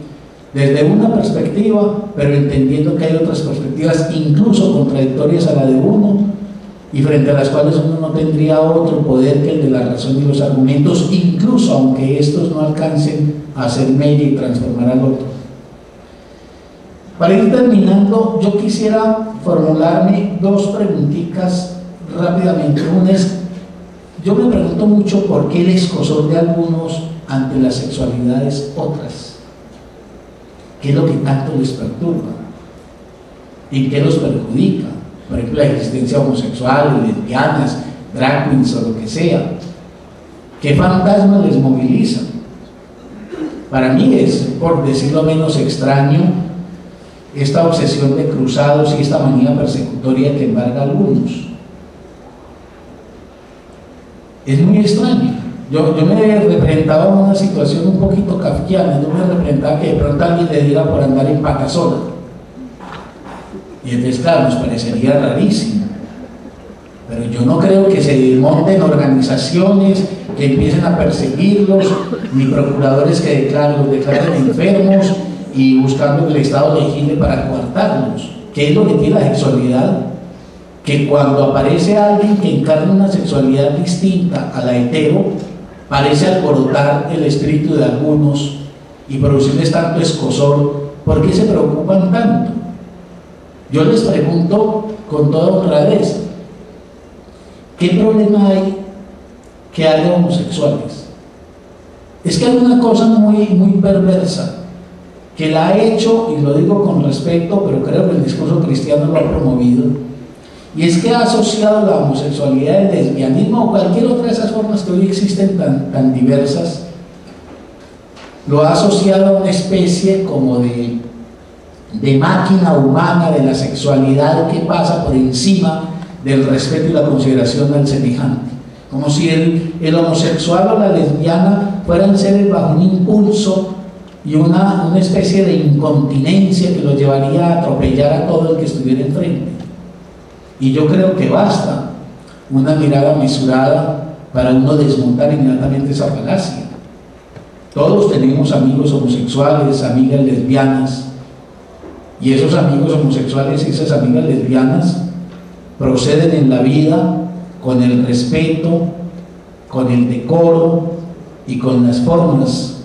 A: desde una perspectiva, pero entendiendo que hay otras perspectivas incluso contradictorias a la de uno, y frente a las cuales uno no tendría otro poder que el de la razón y los argumentos, incluso aunque estos no alcancen a hacer mella y transformar al otro. Para ir terminando, yo quisiera formularme dos preguntitas rápidamente. Una es, yo me pregunto mucho por qué el escozor de algunos ante las sexualidades otras. ¿Qué es lo que tanto les perturba? ¿En qué los perjudica? Por ejemplo, la existencia homosexual, lesbianas, drag queens o lo que sea. ¿Qué fantasmas les movilizan? Para mí es, por decirlo menos, extraño esta obsesión de cruzados y esta manía persecutoria que embarga a algunos. Es muy extraño. Yo me representaba una situación un poquito kafkiana. Yo me representaba que de pronto alguien le diga por andar en Patasola. Y entonces, claro, nos parecería rarísimo. Pero yo no creo que se monten organizaciones que empiecen a perseguirlos, ni procuradores que los declaren enfermos y buscando que el Estado legisle para coartarlos. ¿Qué es lo que tiene la sexualidad? Que cuando aparece alguien que encarna una sexualidad distinta a la hetero, parece alborotar el espíritu de algunos y producirles tanto escozor. ¿Por qué se preocupan tanto? Yo les pregunto con toda honradez, ¿qué problema hay que haya homosexuales? Es que hay una cosa muy perversa que la ha hecho, y lo digo con respeto, pero creo que el discurso cristiano lo ha promovido, y es que ha asociado la homosexualidad, el lesbianismo o cualquier otra de esas formas que hoy existen tan diversas, lo ha asociado a una especie como de máquina humana de la sexualidad que pasa por encima del respeto y la consideración al semejante, como si el homosexual o la lesbiana fueran seres bajo un impulso y una especie de incontinencia que los llevaría a atropellar a todo el que estuviera enfrente. Y yo creo que basta una mirada mesurada para uno desmontar inmediatamente esa falacia. Todos tenemos amigos homosexuales, amigas lesbianas, y esos amigos homosexuales y esas amigas lesbianas proceden en la vida con el respeto, con el decoro y con las formas,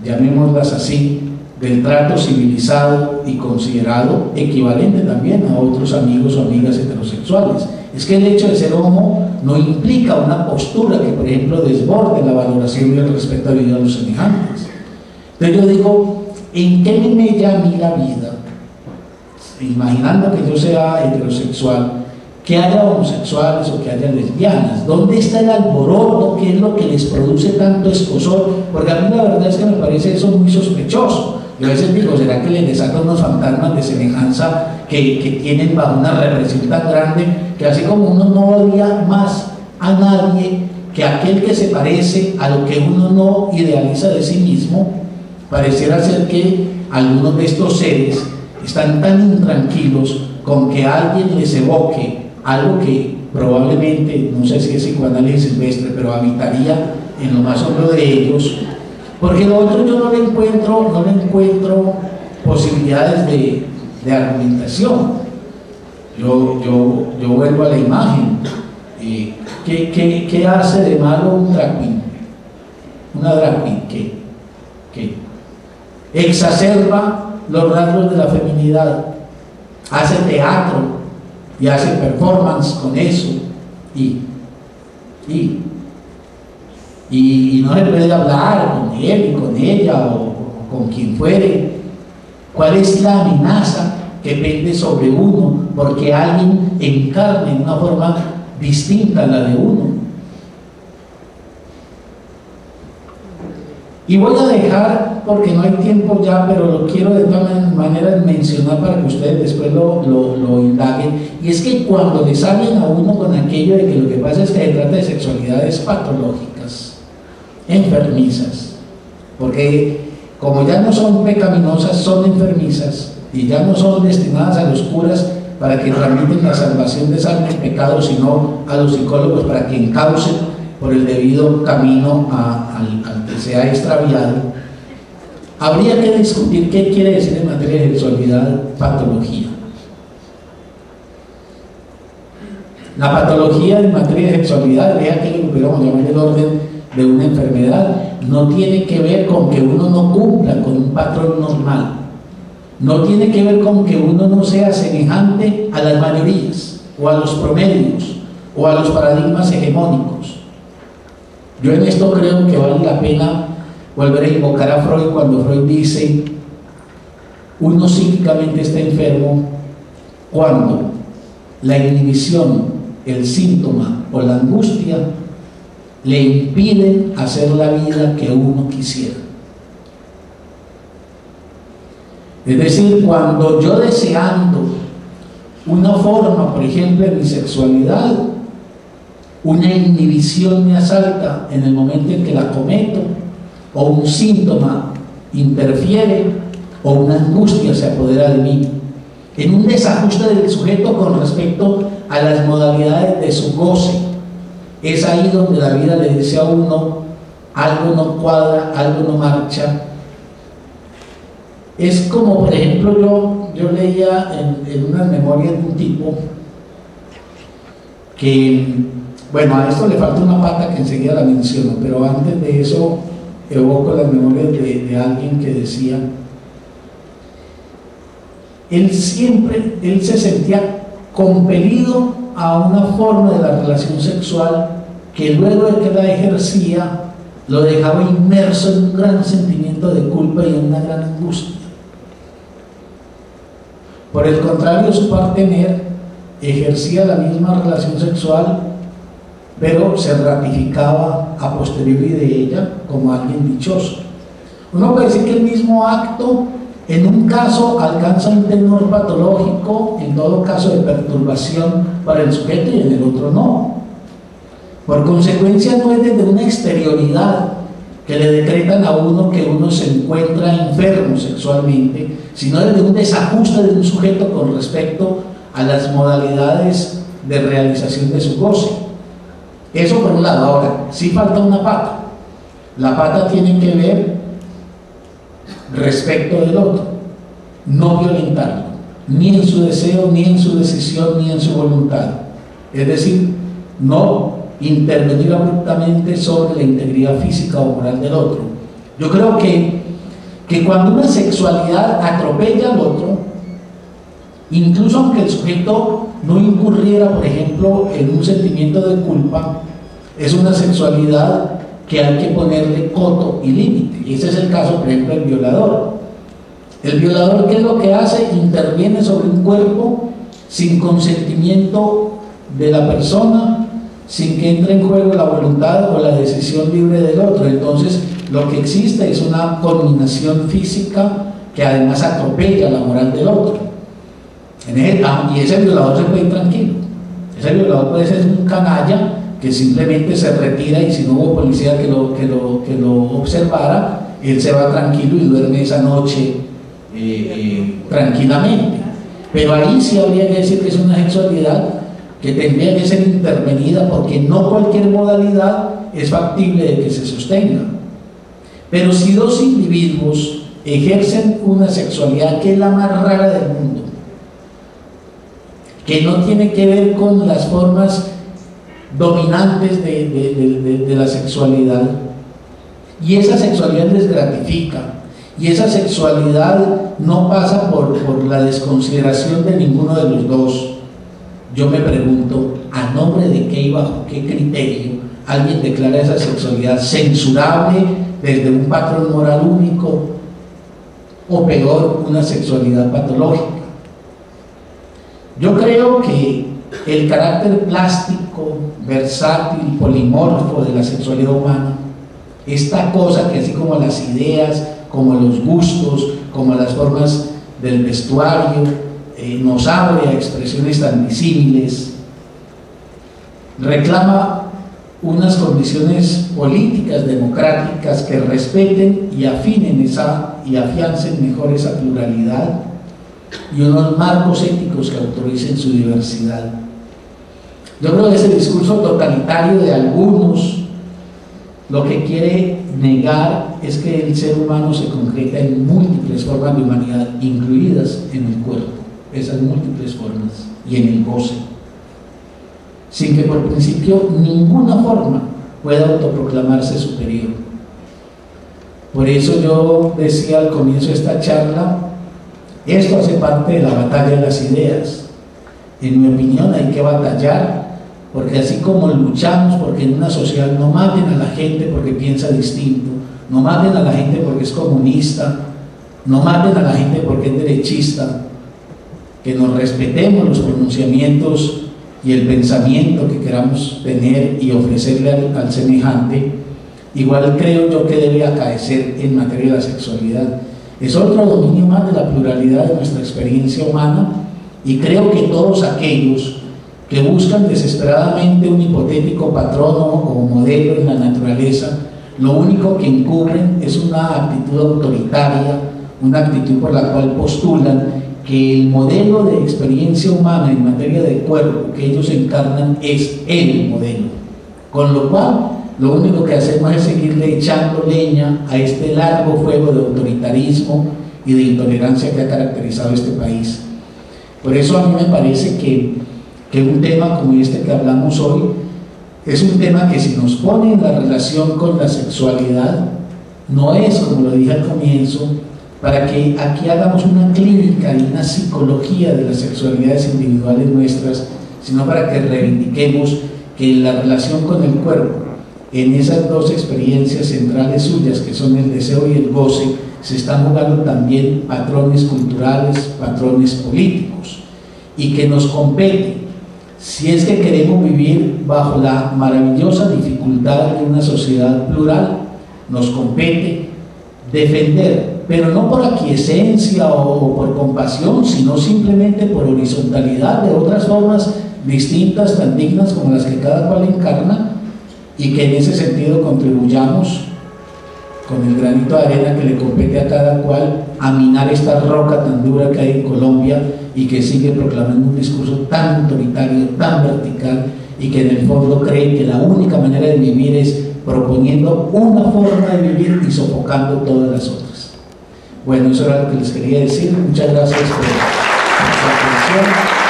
A: llamémoslas así, del trato civilizado y considerado equivalente también a otros amigos o amigas heterosexuales. Es que el hecho de ser homo no implica una postura que, por ejemplo, desborde la valoración y el respeto debido a los semejantes. Entonces yo digo, ¿en qué me mella a mí la vida? Imaginando que yo sea heterosexual, que haya homosexuales o que haya lesbianas, ¿dónde está el alboroto? ¿Qué es lo que les produce tanto escozor? Porque a mí la verdad es que me parece eso muy sospechoso. Yo a veces digo, ¿será que les desatan unos fantasmas de semejanza que tienen bajo una represión tan grande que así como uno no odia más a nadie que aquel que se parece a lo que uno no idealiza de sí mismo, pareciera ser que algunos de estos seres están tan intranquilos con que alguien les evoque algo que probablemente, no sé si es psicoanálisis silvestre, pero habitaría en lo más hondo de ellos, porque lo otro yo no le encuentro posibilidades de argumentación. Yo vuelvo a la imagen. ¿Qué hace de malo un drag queen? Una drag queen, ¿qué? Exacerba los rasgos de la feminidad, hace teatro y hace performance con eso y no se puede hablar con él y con ella o con quien fuere. ¿Cuál es la amenaza que pende sobre uno porque alguien encarne una forma distinta a la de uno? Y voy a dejar, porque no hay tiempo ya, pero lo quiero de todas maneras mencionar para que ustedes después lo indaguen, y es que cuando les salen a uno con aquello de que lo que pasa es que se trata de sexualidades patológicas, enfermizas, porque como ya no son pecaminosas, son enfermizas, y ya no son destinadas a los curas para que transmiten la salvación de esa alma en pecado, sino a los psicólogos para que encaucen por el debido camino al que se ha extraviado. Habría que discutir qué quiere decir en materia de sexualidad patología. La patología en materia de sexualidad, vea que lo pudiéramos llamar el orden de una enfermedad, no tiene que ver con que uno no cumpla con un patrón normal, no tiene que ver con que uno no sea semejante a las mayorías o a los promedios o a los paradigmas hegemónicos. Yo en esto creo que vale la pena volver a invocar a Freud cuando Freud dice: uno psíquicamente está enfermo cuando la inhibición, el síntoma o la angustia le impiden hacer la vida que uno quisiera. Es decir, cuando yo deseando una forma, por ejemplo, en mi sexualidad, una inhibición me asalta en el momento en que la cometo, o un síntoma interfiere, o una angustia se apodera de mí, en un desajuste del sujeto con respecto a las modalidades de su goce. Es ahí donde la vida le dice a uno: algo no cuadra, algo no marcha. Es como, por ejemplo, yo leía en unas memorias de un tipo que, bueno, a esto le falta una pata que enseguida la menciono, pero antes de eso evoco las memorias de alguien que decía: él se sentía compelido a una forma de la relación sexual que luego de que la ejercía lo dejaba inmerso en un gran sentimiento de culpa y en una gran angustia. Por el contrario, su partener ejercía la misma relación sexual, pero se ratificaba a posteriori de ella como alguien dichoso. Uno puede decir que el mismo acto en un caso alcanza un tenor patológico, en todo caso de perturbación para el sujeto, y en el otro no. Por consecuencia, no es desde una exterioridad que le decretan a uno que uno se encuentra enfermo sexualmente, sino desde un desajuste de un sujeto con respecto a las modalidades de realización de su goce. Eso por un lado. Ahora, sí falta una pata. La pata tiene que ver respecto del otro, no violentarlo, ni en su deseo, ni en su decisión, ni en su voluntad. Es decir, no intervenir abruptamente sobre la integridad física o moral del otro. Yo creo que cuando una sexualidad atropella al otro, incluso aunque el sujeto no incurriera, por ejemplo, en un sentimiento de culpa, es una sexualidad que hay que ponerle coto y límite. Y ese es el caso, por ejemplo, del violador. El violador, ¿qué es lo que hace? Interviene sobre un cuerpo sin consentimiento de la persona, sin que entre en juego la voluntad o la decisión libre del otro. Entonces, lo que existe es una culminación física que además atropella la moral del otro. Y ese violador se puede ir tranquilo. Ese violador puede ser un canalla que simplemente se retira, y si no hubo policía que lo observara, él se va tranquilo y duerme esa noche tranquilamente. Pero ahí sí habría que decir que es una sexualidad que tendría que ser intervenida, porque no cualquier modalidad es factible de que se sostenga. Pero si dos individuos ejercen una sexualidad que es la más rara del mundo, que no tiene que ver con las formas dominantes de la sexualidad, y esa sexualidad les gratifica, y esa sexualidad no pasa por la desconsideración de ninguno de los dos, yo me pregunto, ¿a nombre de qué y bajo qué criterio alguien declara esa sexualidad censurable desde un patrón moral único, o peor, una sexualidad patológica? Yo creo que el carácter plástico, versátil, polimorfo de la sexualidad humana, esta cosa que así como las ideas, como los gustos, como las formas del vestuario, nos abre a expresiones tan disímiles, reclama unas condiciones políticas, democráticas, que respeten y afinen y afiancen mejor esa pluralidad, y unos marcos éticos que autoricen su diversidad. Yo creo que ese discurso totalitario de algunos lo que quiere negar es que el ser humano se concreta en múltiples formas de humanidad, incluidas en el cuerpo, esas múltiples formas, y en el goce, sin que por principio ninguna forma pueda autoproclamarse superior. Por eso yo decía al comienzo de esta charla, esto hace parte de la batalla de las ideas. En mi opinión hay que batallar, porque así como luchamos porque en una sociedad no maten a la gente porque piensa distinto, no maten a la gente porque es comunista, no maten a la gente porque es derechista, que nos respetemos los pronunciamientos y el pensamiento que queramos tener y ofrecerle al semejante, igual creo yo que debe acaecer en materia de la sexualidad. Es otro dominio más de la pluralidad de nuestra experiencia humana, y creo que todos aquellos que buscan desesperadamente un hipotético patrono o modelo en la naturaleza, lo único que encubren es una actitud autoritaria, una actitud por la cual postulan que el modelo de experiencia humana en materia de cuerpo que ellos encarnan es el modelo, con lo cual lo único que hacemos es seguirle echando leña a este largo fuego de autoritarismo y de intolerancia que ha caracterizado este país. Por eso a mí me parece que un tema como este que hablamos hoy es un tema que, si nos pone en la relación con la sexualidad, no es, como lo dije al comienzo, para que aquí hagamos una clínica y una psicología de las sexualidades individuales nuestras, sino para que reivindiquemos que en la relación con el cuerpo, en esas dos experiencias centrales suyas, que son el deseo y el goce, se están jugando también patrones culturales, patrones políticos, y que nos compete, si es que queremos vivir bajo la maravillosa dificultad de una sociedad plural, nos compete defender, pero no por aquiescencia o por compasión, sino simplemente por horizontalidad de otras formas distintas, tan dignas como las que cada cual encarna, y que en ese sentido contribuyamos con el granito de arena que le compete a cada cual a minar esta roca tan dura que hay en Colombia y que sigue proclamando un discurso tan autoritario, tan vertical, y que en el fondo cree que la única manera de vivir es proponiendo una forma de vivir y sofocando todas las otras. Bueno, eso era lo que les quería decir. Muchas gracias por su atención.